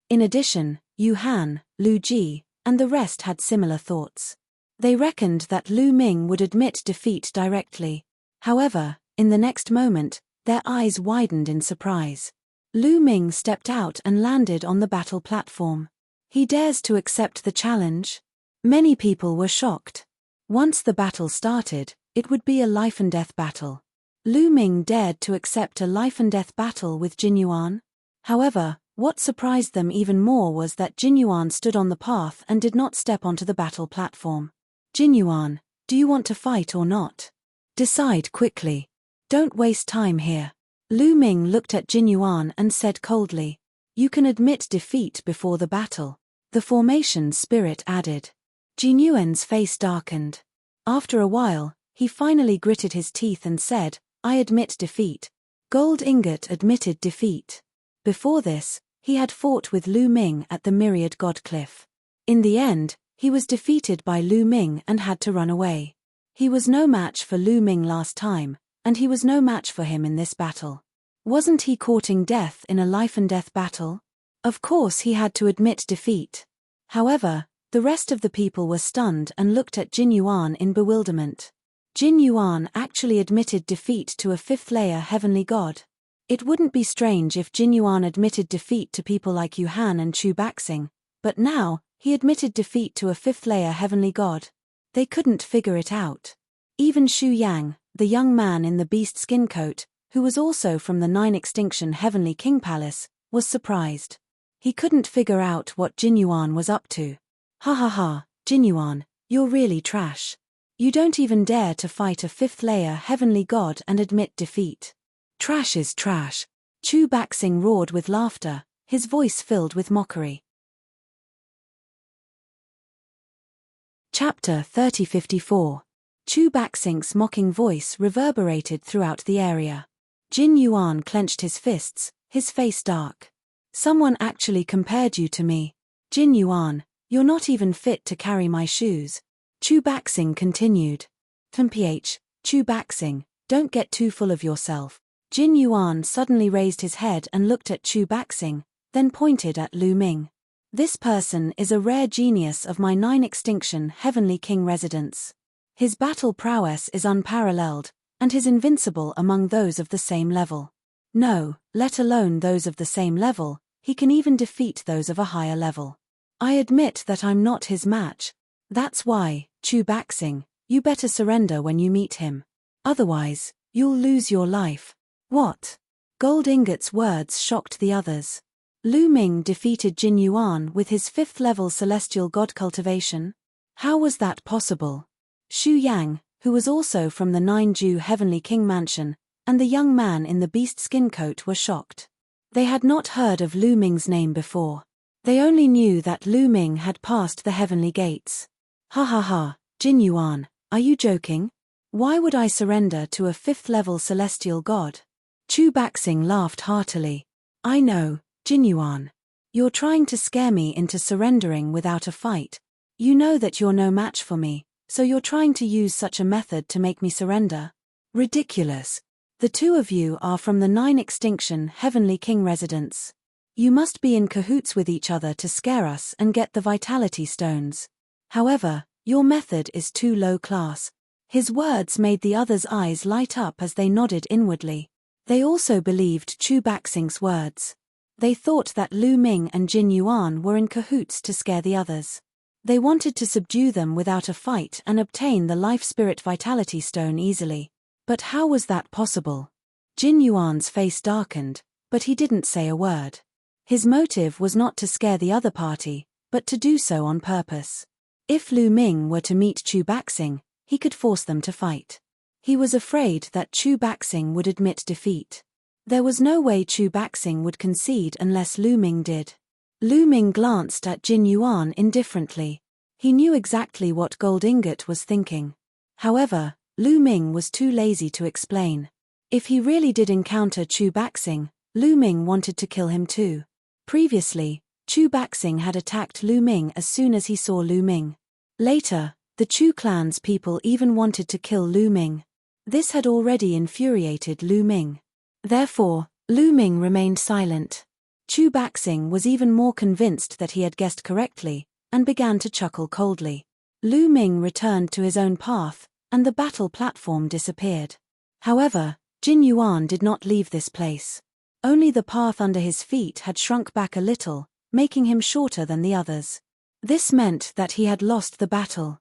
In addition, Yu Han, Lu Ji, and the rest had similar thoughts. They reckoned that Lu Ming would admit defeat directly. However, in the next moment, their eyes widened in surprise. Lu Ming stepped out and landed on the battle platform. He dares to accept the challenge? Many people were shocked. Once the battle started, it would be a life-and-death battle. Lu Ming dared to accept a life-and-death battle with Jinyuan? However, what surprised them even more was that Jinyuan stood on the path and did not step onto the battle platform. Jinyuan, do you want to fight or not? Decide quickly. Don't waste time here. Lu Ming looked at Jinyuan and said coldly, you can admit defeat before the battle. The formation spirit added. Jinyuan's face darkened. After a while, he finally gritted his teeth and said, I admit defeat. Gold Ingot admitted defeat. Before this, he had fought with Lu Ming at the Myriad God Cliff. In the end, he was defeated by Lu Ming and had to run away. He was no match for Lu Ming last time, and he was no match for him in this battle. Wasn't he courting death in a life-and-death battle? Of course he had to admit defeat. However, the rest of the people were stunned and looked at Jinyuan in bewilderment. Jinyuan actually admitted defeat to a 5th layer heavenly god. It wouldn't be strange if Jinyuan admitted defeat to people like Yu Han and Chu Baxing, but now, he admitted defeat to a 5th layer heavenly god. They couldn't figure it out. Even Xu Yang, the young man in the beast skin coat, who was also from the 9 Extinction Heavenly King Palace, was surprised. He couldn't figure out what Jinyuan was up to. Ha ha ha, Jinyuan, you're really trash. You don't even dare to fight a 5th layer heavenly god and admit defeat. Trash is trash. Chu Baxing roared with laughter, his voice filled with mockery. Chapter 3054. Chu Baxing's mocking voice reverberated throughout the area. Jinyuan clenched his fists, his face dark. Someone actually compared you to me. Jinyuan, you're not even fit to carry my shoes. Chu Baxing continued. Mph, Chu Baxing, don't get too full of yourself. Jinyuan suddenly raised his head and looked at Chu Baxing, then pointed at Lu Ming. This person is a rare genius of my 9 Extinction Heavenly King residence. His battle prowess is unparalleled, and his invincible among those of the same level. No, let alone those of the same level, he can even defeat those of a higher level. I admit that I'm not his match. That's why, Chu Baxing, you better surrender when you meet him. Otherwise, you'll lose your life. What? Gold Ingot's words shocked the others. Lu Ming defeated Jinyuan with his 5th level celestial god cultivation? How was that possible? Xu Yang, who was also from the 9 Heavenly King Mansion, and the young man in the beast skin coat were shocked. They had not heard of Lu Ming's name before. They only knew that Lu Ming had passed the heavenly gates. Ha ha ha, Jinyuan, are you joking? Why would I surrender to a 5th level celestial god? Chu Baxing laughed heartily. I know, Jinyuan. You're trying to scare me into surrendering without a fight. You know that you're no match for me, so you're trying to use such a method to make me surrender? Ridiculous. The 2 of you are from the 9 Extinction Heavenly King residence. You must be in cahoots with each other to scare us and get the vitality stones. However, your method is too low class. His words made the others' eyes light up as they nodded inwardly. They also believed Chu Baxing's words. They thought that Lu Ming and Jin Yuan were in cahoots to scare the others. They wanted to subdue them without a fight and obtain the Life Spirit Vitality Stone easily. But how was that possible? Jin Yuan's face darkened, but he didn't say a word. His motive was not to scare the other party, but to do so on purpose. If Lu Ming were to meet Chu Baxing, he could force them to fight. He was afraid that Chu Baxing would admit defeat. There was no way Chu Baxing would concede unless Lu Ming did. Lu Ming glanced at Jin Yuan indifferently. He knew exactly what Gold Ingot was thinking. However, Lu Ming was too lazy to explain. If he really did encounter Chu Baxing, Lu Ming wanted to kill him too. Previously, Chu Baxing had attacked Lu Ming as soon as he saw Lu Ming. Later, the Chu clan's people even wanted to kill Lu Ming. This had already infuriated Lu Ming. Therefore, Lu Ming remained silent. Chu Baxing was even more convinced that he had guessed correctly, and began to chuckle coldly. Lu Ming returned to his own path, and the battle platform disappeared. However, Jin Yuan did not leave this place. Only the path under his feet had shrunk back a little, making him shorter than the others. This meant that he had lost the battle.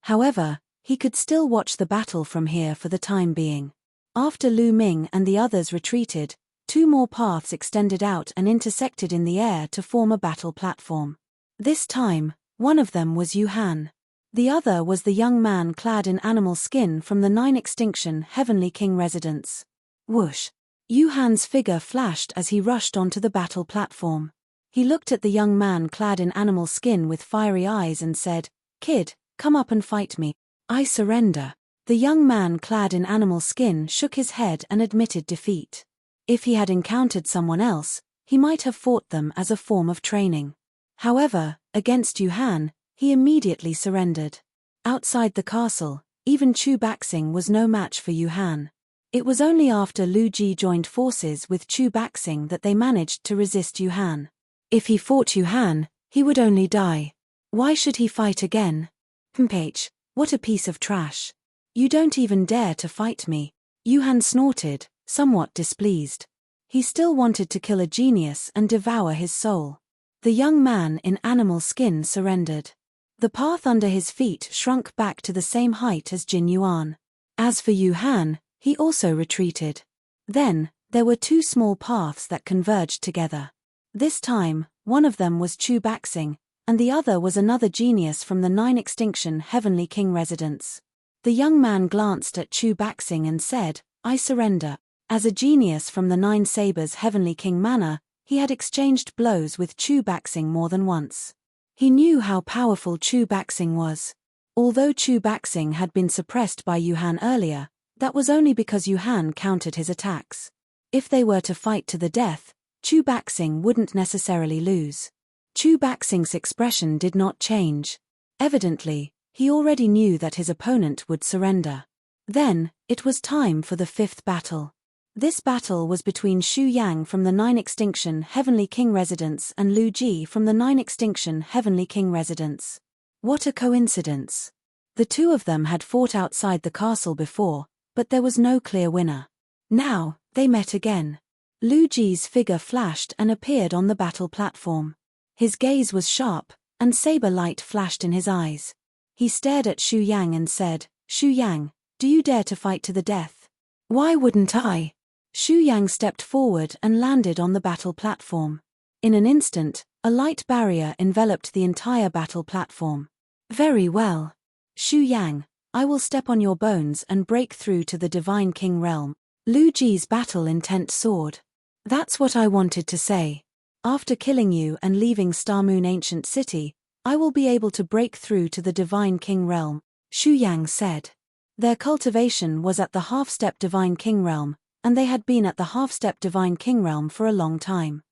However, he could still watch the battle from here for the time being. After Lu Ming and the others retreated, two more paths extended out and intersected in the air to form a battle platform. This time, one of them was Yu Han. The other was the young man clad in animal skin from the 9 Extinction Heavenly King residence. Whoosh! Yu Han's figure flashed as he rushed onto the battle platform. He looked at the young man clad in animal skin with fiery eyes and said, "Kid, come up and fight me. I surrender." The young man clad in animal skin shook his head and admitted defeat. If he had encountered someone else, he might have fought them as a form of training. However, against Yu Han, he immediately surrendered. Outside the castle, even Chu Baxing was no match for Yu Han. It was only after Lu Ji joined forces with Chu Baxing that they managed to resist Yu Han. If he fought Yu Han, he would only die. Why should he fight again? H, what a piece of trash. You don't even dare to fight me. Yu Han snorted, somewhat displeased. He still wanted to kill a genius and devour his soul. The young man in animal skin surrendered. The path under his feet shrunk back to the same height as Jin Yuan. As for Yu Han, he also retreated. Then, there were two small paths that converged together. This time, one of them was Chu Baxing, and the other was another genius from the 9 Extinction Heavenly King residence. The young man glanced at Chu Baxing and said, "I surrender." As a genius from the 9 Sabers Heavenly King manor, he had exchanged blows with Chu Baxing more than once. He knew how powerful Chu Baxing was. Although Chu Baxing had been suppressed by Yu Han earlier, that was only because Yu Han countered his attacks. If they were to fight to the death, Chu Baxing wouldn't necessarily lose. Chu Baxing's expression did not change. Evidently, he already knew that his opponent would surrender. Then, it was time for the 5th battle. This battle was between Xu Yang from the 9 Extinction Heavenly King residence and Lu Ji from the 9 Extinction Heavenly King residence. What a coincidence. The two of them had fought outside the castle before, but there was no clear winner. Now, they met again. Lu Ji's figure flashed and appeared on the battle platform. His gaze was sharp, and saber light flashed in his eyes. He stared at Xu Yang and said, "Xu Yang, do you dare to fight to the death?" "Why wouldn't I?" Xu Yang stepped forward and landed on the battle platform. In an instant, a light barrier enveloped the entire battle platform. "Very well. Xu Yang, I will step on your bones and break through to the Divine King realm." Lu Ji's battle intent soared. "That's what I wanted to say. After killing you and leaving Star Moon Ancient City, I will be able to break through to the Divine King realm," Xu Yang said. Their cultivation was at the half-step Divine King realm, and they had been at the half-step Divine King realm for a long time.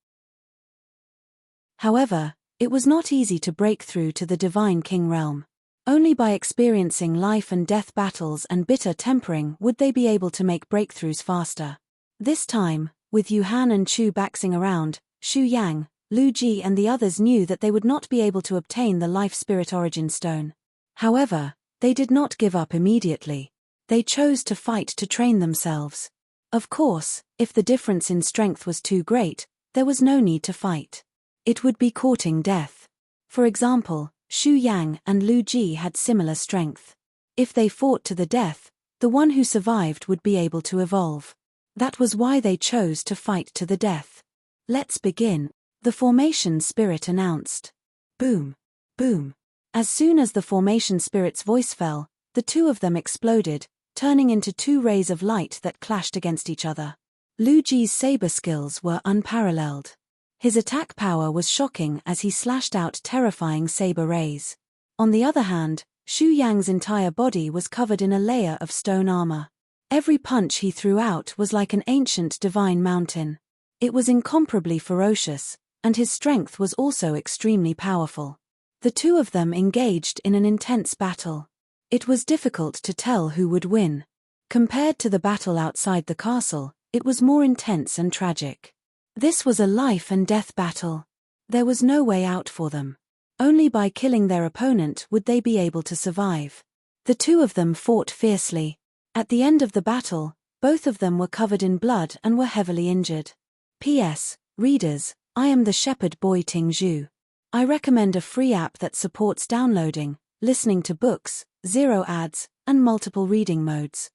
However, it was not easy to break through to the Divine King realm. Only by experiencing life and death battles and bitter tempering would they be able to make breakthroughs faster. This time, with Yu Han and Chu Baxing around, Xu Yang, Lu Ji and the others knew that they would not be able to obtain the Life Spirit Origin Stone. However, they did not give up immediately. They chose to fight to train themselves. Of course, if the difference in strength was too great, there was no need to fight. It would be courting death. For example, Xu Yang and Lu Ji had similar strength. If they fought to the death, the one who survived would be able to evolve. That was why they chose to fight to the death. Let's begin, the formation spirit announced. Boom. Boom. As soon as the formation spirit's voice fell, the two of them exploded, turning into two rays of light that clashed against each other. Lu Ji's saber skills were unparalleled. His attack power was shocking as he slashed out terrifying saber rays. On the other hand, Xu Yang's entire body was covered in a layer of stone armor. Every punch he threw out was like an ancient divine mountain. It was incomparably ferocious, and his strength was also extremely powerful. The two of them engaged in an intense battle. It was difficult to tell who would win. Compared to the battle outside the castle, it was more intense and tragic. This was a life and death battle. There was no way out for them. Only by killing their opponent would they be able to survive. The two of them fought fiercely. At the end of the battle, both of them were covered in blood and were heavily injured. P.S. Readers, I am the shepherd boy Ting Zhu. I recommend a free app that supports downloading, listening to books, zero ads, and multiple reading modes.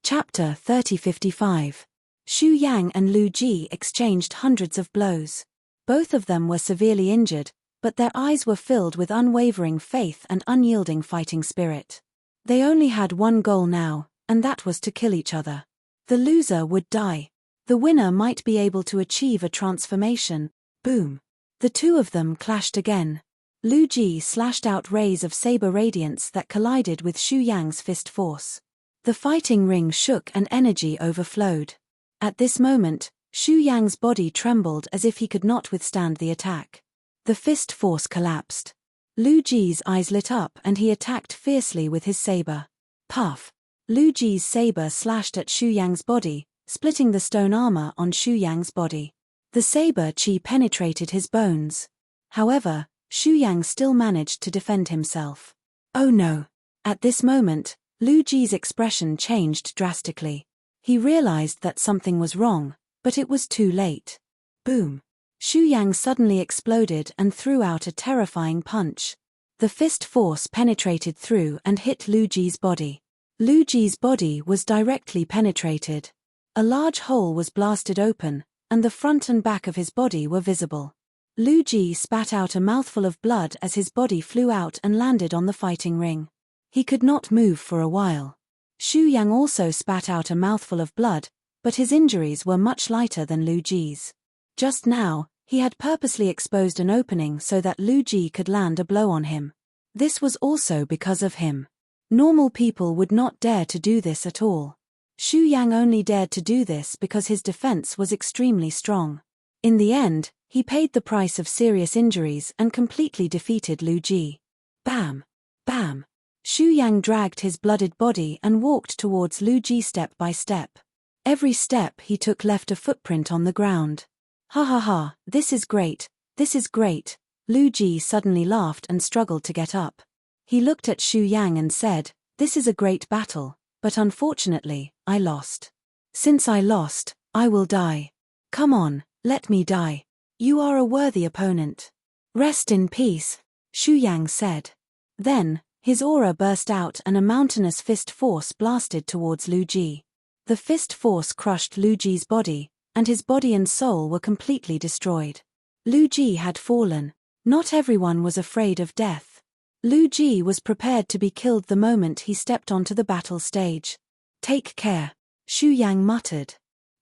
Chapter 3055. Xu Yang and Lu Ji exchanged hundreds of blows. Both of them were severely injured, but their eyes were filled with unwavering faith and unyielding fighting spirit. They only had one goal now, and that was to kill each other. The loser would die. The winner might be able to achieve a transformation. Boom. The two of them clashed again. Lu Ji slashed out rays of saber radiance that collided with Xu Yang's fist force. The fighting ring shook and energy overflowed. At this moment, Xu Yang's body trembled as if he could not withstand the attack. The fist force collapsed. Lu Ji's eyes lit up and he attacked fiercely with his saber. Puff! Lu Ji's saber slashed at Xu Yang's body, splitting the stone armor on Xu Yang's body. The saber chi penetrated his bones. However, Xu Yang still managed to defend himself. Oh no! At this moment, Lu Ji's expression changed drastically. He realized that something was wrong, but it was too late. Boom! Xu Yang suddenly exploded and threw out a terrifying punch. The fist force penetrated through and hit Lu Ji's body. Lu Ji's body was directly penetrated. A large hole was blasted open, and the front and back of his body were visible. Lu Ji spat out a mouthful of blood as his body flew out and landed on the fighting ring. He could not move for a while. Xu Yang also spat out a mouthful of blood, but his injuries were much lighter than Lu Ji's. Just now, he had purposely exposed an opening so that Lu Ji could land a blow on him. This was also because of him. Normal people would not dare to do this at all. Xu Yang only dared to do this because his defense was extremely strong. In the end, he paid the price of serious injuries and completely defeated Lu Ji. Bam! Bam! Xu Yang dragged his blooded body and walked towards Lu Ji step by step. Every step he took left a footprint on the ground. Ha ha ha, this is great, this is great. Lu Ji suddenly laughed and struggled to get up. He looked at Xu Yang and said, "This is a great battle, but unfortunately, I lost. Since I lost, I will die. Come on, let me die. You are a worthy opponent. Rest in peace," Xu Yang said. Then, his aura burst out and a mountainous fist force blasted towards Lu Ji. The fist force crushed Lu Ji's body, and his body and soul were completely destroyed. Lu Ji had fallen. Not everyone was afraid of death. Lu Ji was prepared to be killed the moment he stepped onto the battle stage. "Take care," Xu Yang muttered.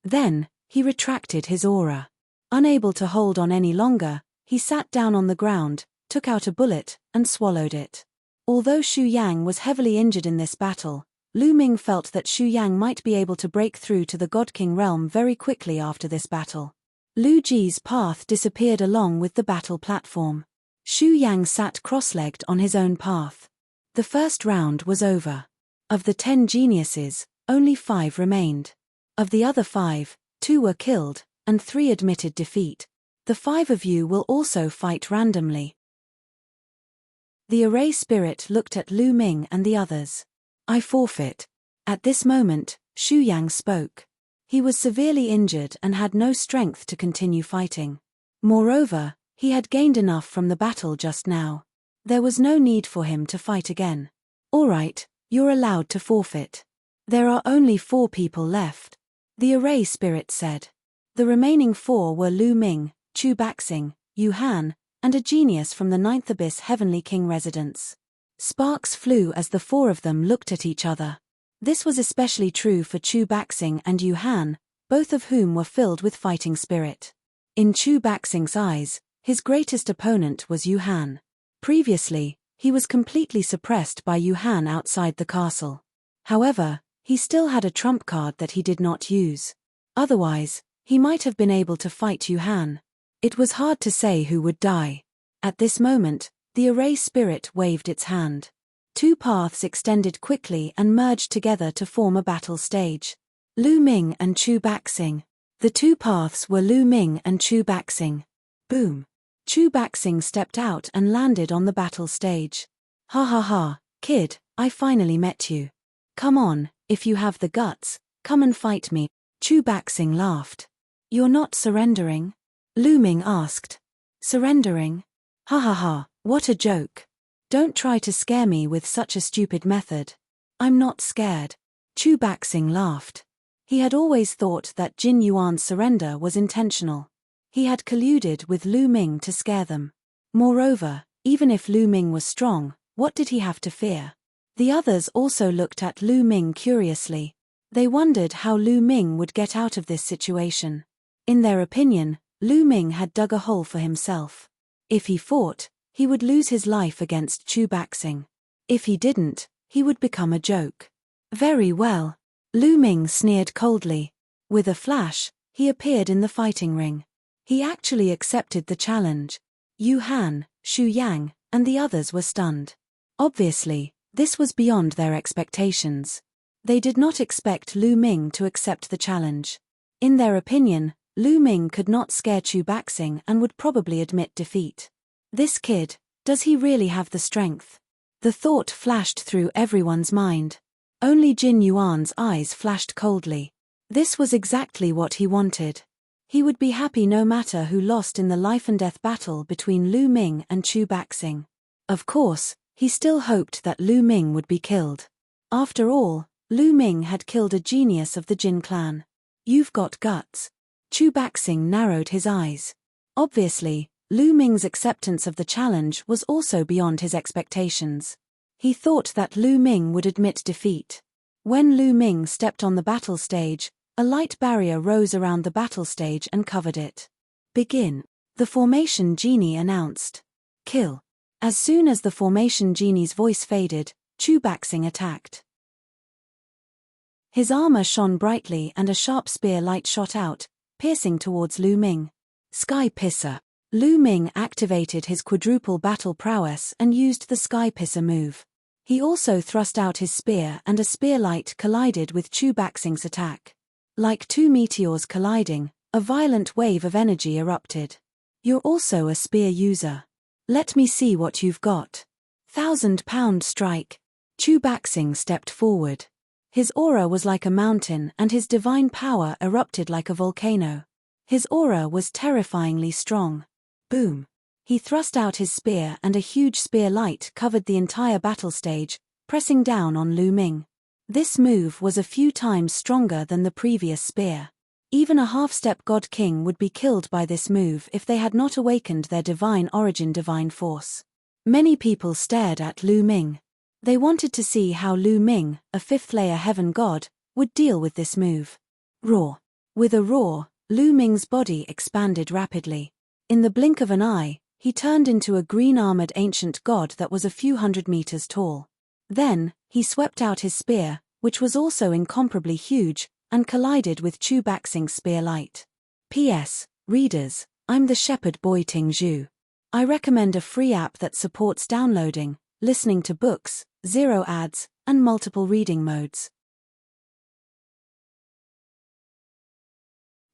Then, he retracted his aura. Unable to hold on any longer, he sat down on the ground, took out a bullet, and swallowed it. Although Xu Yang was heavily injured in this battle, Lu Ming felt that Xu Yang might be able to break through to the God King realm very quickly after this battle. Lu Ji's path disappeared along with the battle platform. Xu Yang sat cross-legged on his own path. The first round was over. Of the 10 geniuses, only 5 remained. Of the other 5, 2 were killed, and 3 admitted defeat. The 5 of you will also fight randomly. The array spirit looked at Lu Ming and the others. I forfeit. At this moment, Xu Yang spoke. He was severely injured and had no strength to continue fighting. Moreover, he had gained enough from the battle just now. There was no need for him to fight again. All right, you're allowed to forfeit. There are only 4 people left, the array spirit said. The remaining 4 were Lu Ming, Chu Baxing, Yu Han, and a genius from the 9th Abyss Heavenly King residence. Sparks flew as the 4 of them looked at each other. This was especially true for Chu Baxing and Yu Han, both of whom were filled with fighting spirit. In Chu Baxing's eyes, his greatest opponent was Yu Han. Previously, he was completely suppressed by Yu Han outside the castle. However, he still had a trump card that he did not use. Otherwise, he might have been able to fight Yu Han. It was hard to say who would die. At this moment, the array spirit waved its hand. 2 paths extended quickly and merged together to form a battle stage. Lu Ming and Chu Baxing. The 2 paths were Lu Ming and Chu Baxing. Boom. Chu Baxing stepped out and landed on the battle stage. Ha ha ha, kid, I finally met you. Come on, if you have the guts, come and fight me. Chu Baxing laughed. You're not surrendering? Lu Ming asked. Surrendering? Ha ha ha, what a joke. Don't try to scare me with such a stupid method. I'm not scared. Chu Baxing laughed. He had always thought that Jin Yuan's surrender was intentional. He had colluded with Lu Ming to scare them. Moreover, even if Lu Ming was strong, what did he have to fear? The others also looked at Lu Ming curiously. They wondered how Lu Ming would get out of this situation. In their opinion, Lu Ming had dug a hole for himself. If he fought, he would lose his life against Chu Baxing. If he didn't, he would become a joke. Very well. Lu Ming sneered coldly. With a flash, he appeared in the fighting ring. He actually accepted the challenge. Yu Han, Xu Yang, and the others were stunned. Obviously, this was beyond their expectations. They did not expect Lu Ming to accept the challenge. In their opinion, Lu Ming could not scare Chu Baxing and would probably admit defeat. This kid, does he really have the strength? The thought flashed through everyone's mind. Only Jin Yuan's eyes flashed coldly. This was exactly what he wanted. He would be happy no matter who lost in the life-and-death battle between Lu Ming and Chu Baxing. Of course, he still hoped that Lu Ming would be killed. After all, Lu Ming had killed a genius of the Jin clan. You've got guts. Chu Baxing narrowed his eyes. Obviously, Lu Ming's acceptance of the challenge was also beyond his expectations. He thought that Lu Ming would admit defeat. When Lu Ming stepped on the battle stage, a light barrier rose around the battle stage and covered it. Begin. The formation genie announced. Kill. As soon as the formation genie's voice faded, Chu Baxing attacked. His armor shone brightly and a sharp spear light shot out, piercing towards Lu Ming. Sky Pisser. Lu Ming activated his quadruple battle prowess and used the Sky Pisser move. He also thrust out his spear and a spear light collided with Chu Baxing's attack. Like 2 meteors colliding, a violent wave of energy erupted. You're also a spear user. Let me see what you've got. 1,000-pound strike. Chu Baxing stepped forward. His aura was like a mountain and his divine power erupted like a volcano. His aura was terrifyingly strong. Boom. He thrust out his spear and a huge spear light covered the entire battle stage, pressing down on Lu Ming. This move was a few times stronger than the previous spear. Even a half-step God King would be killed by this move if they had not awakened their divine origin divine force. Many people stared at Lu Ming. They wanted to see how Lu Ming, a 5th-layer heaven god, would deal with this move. Roar. With a roar, Lu Ming's body expanded rapidly. In the blink of an eye, he turned into a green-armored ancient god that was a few hundred meters tall. Then, he swept out his spear, which was also incomparably huge, and collided with Chu Baxing's spear light. P.S. Readers, I'm the shepherd boy Ting Zhu. I recommend a free app that supports downloading, listening to books, 0 ads, and multiple reading modes.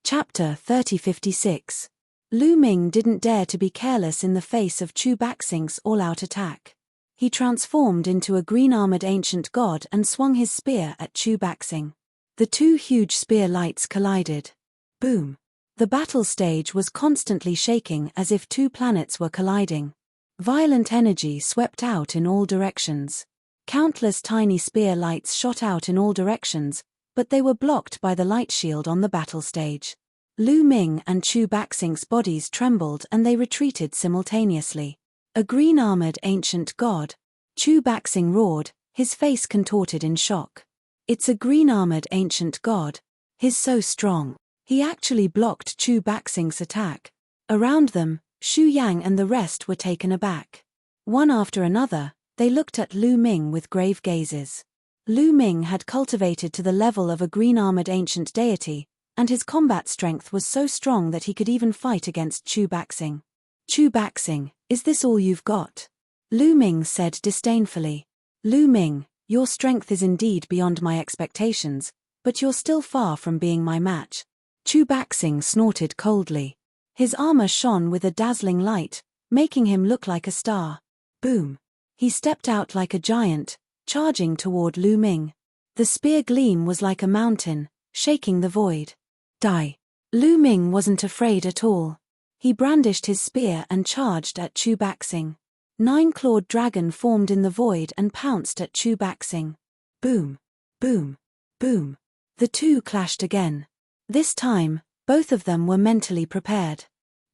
Chapter 3056. Lu Ming didn't dare to be careless in the face of Chu Baxing's all-out attack. He transformed into a green-armored ancient god and swung his spear at Chu Baxing. The two huge spear lights collided. Boom! The battle stage was constantly shaking as if two planets were colliding. Violent energy swept out in all directions. Countless tiny spear lights shot out in all directions, but they were blocked by the light shield on the battle stage. Lu Ming and Chu Baxing's bodies trembled and they retreated simultaneously. A green-armored ancient god. Chu Baxing roared, his face contorted in shock. It's a green-armored ancient god. He's so strong. He actually blocked Chu Baxing's attack. Around them, Xu Yang and the rest were taken aback. One after another, they looked at Lu Ming with grave gazes. Lu Ming had cultivated to the level of a green-armored ancient deity, and his combat strength was so strong that he could even fight against Chu Baxing. Chu Baxing, is this all you've got? Lu Ming said disdainfully. Lu Ming, your strength is indeed beyond my expectations, but you're still far from being my match. Chu Baxing snorted coldly. His armor shone with a dazzling light, making him look like a star. Boom! He stepped out like a giant, charging toward Lu Ming. The spear gleam was like a mountain, shaking the void. Die! Lu Ming wasn't afraid at all. He brandished his spear and charged at Chu Baxing. 9-clawed dragon formed in the void and pounced at Chu Baxing. Boom! Boom! Boom! The two clashed again. This time, both of them were mentally prepared.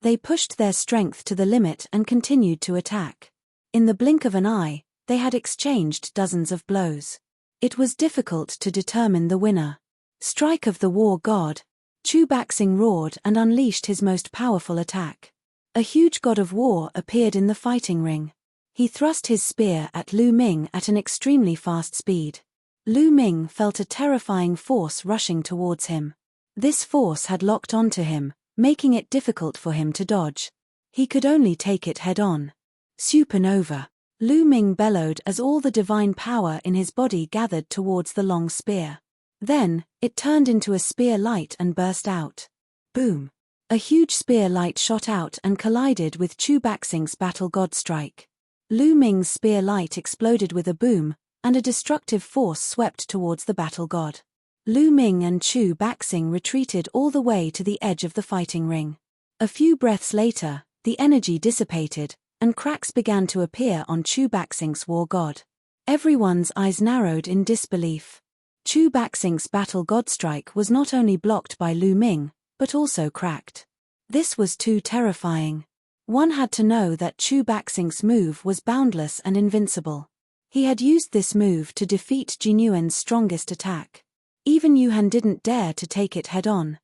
They pushed their strength to the limit and continued to attack. In the blink of an eye, they had exchanged dozens of blows. It was difficult to determine the winner. Strike of the war god. Chu Baxing roared and unleashed his most powerful attack. A huge god of war appeared in the fighting ring. He thrust his spear at Lu Ming at an extremely fast speed. Lu Ming felt a terrifying force rushing towards him. This force had locked onto him, making it difficult for him to dodge. He could only take it head-on. Supernova! Lu Ming bellowed as all the divine power in his body gathered towards the long spear. Then, it turned into a spear light and burst out. Boom! A huge spear light shot out and collided with Chu Baxing's battle god strike. Lu Ming's spear light exploded with a boom, and a destructive force swept towards the battle god. Lu Ming and Chu Baxing retreated all the way to the edge of the fighting ring. A few breaths later, the energy dissipated, and cracks began to appear on Chu Baxing's war god. Everyone's eyes narrowed in disbelief. Chu Baxing's battle god strike was not only blocked by Lu Ming, but also cracked. This was too terrifying. One had to know that Chu Baxing's move was boundless and invincible. He had used this move to defeat Jinyuan's strongest attack. Even Yuhan didn't dare to take it head-on.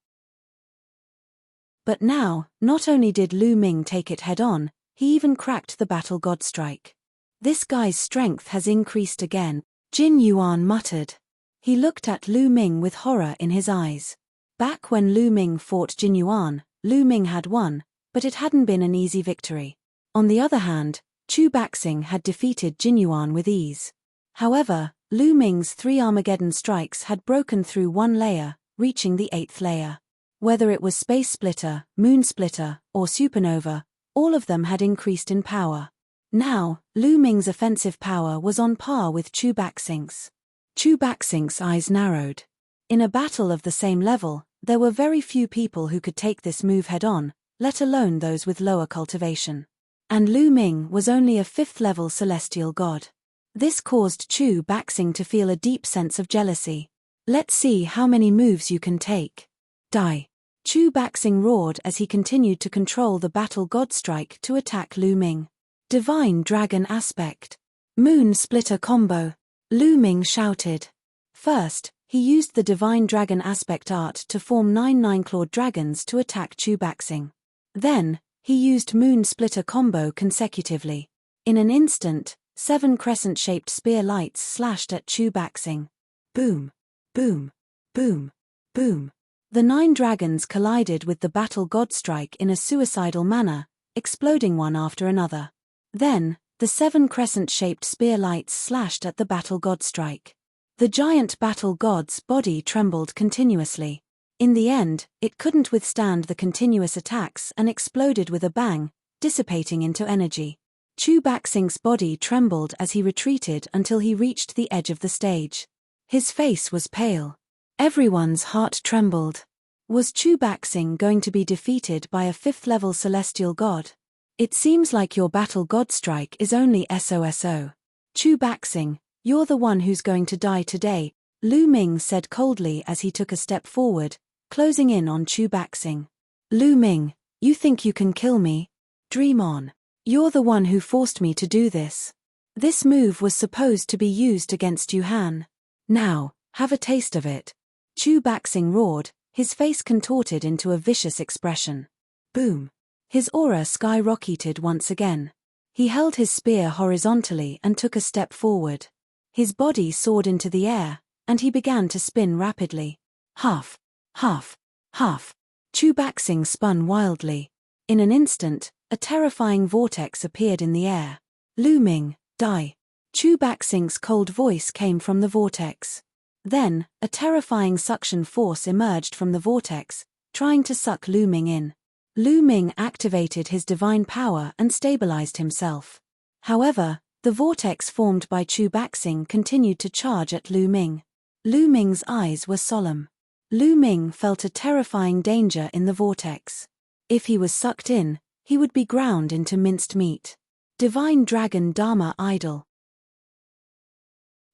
But now, not only did Lu Ming take it head-on, he even cracked the battle god strike. This guy's strength has increased again, Jin Yuan muttered. He looked at Lu Ming with horror in his eyes. Back when Lu Ming fought Jin Yuan, Lu Ming had won, but it hadn't been an easy victory. On the other hand, Chu Baxing had defeated Jin Yuan with ease. However, Lu Ming's 3 Armageddon strikes had broken through one layer, reaching the 8th layer. Whether it was Space Splitter, Moon Splitter, or Supernova, all of them had increased in power. Now, Lu Ming's offensive power was on par with Chu Baxing's. Chu Baxing's eyes narrowed. In a battle of the same level, there were very few people who could take this move head-on, let alone those with lower cultivation. And Lu Ming was only a 5th-level celestial god. This caused Chu Baxing to feel a deep sense of jealousy. Let's see how many moves you can take. Die! Chu Baxing roared as he continued to control the battle god strike to attack Lu Ming. Divine Dragon Aspect. Moon Splitter Combo. Lu Ming shouted. First, he used the Divine Dragon Aspect art to form 9 9-clawed dragons to attack Chu Baxing. Then, he used Moon Splitter Combo consecutively. In an instant, 7 crescent-shaped spear lights slashed at Chu Baxing. Boom! Boom! Boom! Boom! The 9 dragons collided with the battle god strike in a suicidal manner, exploding one after another. Then, the 7 crescent-shaped spear lights slashed at the battle god strike. The giant battle god's body trembled continuously. In the end, it couldn't withstand the continuous attacks and exploded with a bang, dissipating into energy. Chu Baxing's body trembled as he retreated until he reached the edge of the stage. His face was pale. Everyone's heart trembled. Was Chu Baxing going to be defeated by a 5th-level celestial god? It seems like your battle god strike is only SOSO. Chu Baxing, you're the one who's going to die today, Lu Ming said coldly as he took a step forward, closing in on Chu Baxing. Lu Ming, you think you can kill me? Dream on. You're the one who forced me to do this. This move was supposed to be used against Yuhan. Now, have a taste of it. Chu Baxing roared, his face contorted into a vicious expression. Boom. His aura skyrocketed once again. He held his spear horizontally and took a step forward. His body soared into the air, and he began to spin rapidly. Half. Half. Half. Chu Baxing spun wildly. In an instant, a terrifying vortex appeared in the air. Lu Ming, die. Chu Baxing's cold voice came from the vortex. Then, a terrifying suction force emerged from the vortex, trying to suck Lu Ming in. Lu Ming activated his divine power and stabilized himself. However, the vortex formed by Chu Baxing continued to charge at Lu Ming. Lu Ming's eyes were solemn. Lu Ming felt a terrifying danger in the vortex. If he was sucked in, he would be ground into minced meat. Divine Dragon Dharma Idol.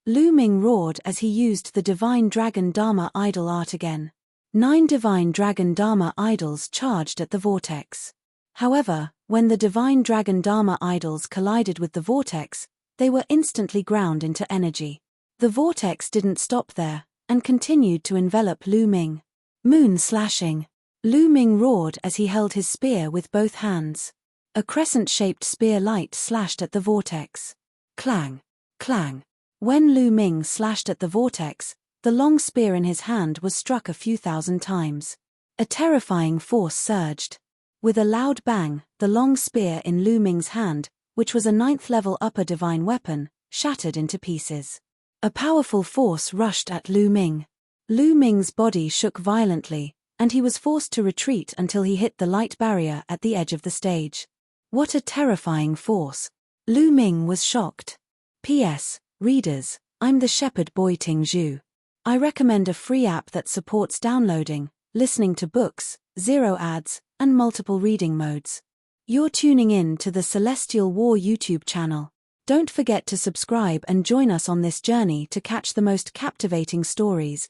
Lu Ming roared as he used the Divine Dragon Dharma Idol art again. 9 Divine Dragon Dharma Idols charged at the vortex. However, when the Divine Dragon Dharma Idols collided with the vortex, they were instantly ground into energy. The vortex didn't stop there, and continued to envelop Lu Ming. Moon slashing. Lu Ming roared as he held his spear with both hands. A crescent-shaped spear light slashed at the vortex. Clang. Clang. When Lu Ming slashed at the vortex, the long spear in his hand was struck a few thousand times. A terrifying force surged. With a loud bang, the long spear in Lu Ming's hand, which was a 9th-level upper divine weapon, shattered into pieces. A powerful force rushed at Lu Ming. Lu Ming's body shook violently, and he was forced to retreat until he hit the light barrier at the edge of the stage. What a terrifying force! Lu Ming was shocked. P.S. Readers, I'm the shepherd boy Ting Zhu. I recommend a free app that supports downloading, listening to books, 0 ads, and multiple reading modes. You're tuning in to the Celestial War YouTube channel. Don't forget to subscribe and join us on this journey to catch the most captivating stories,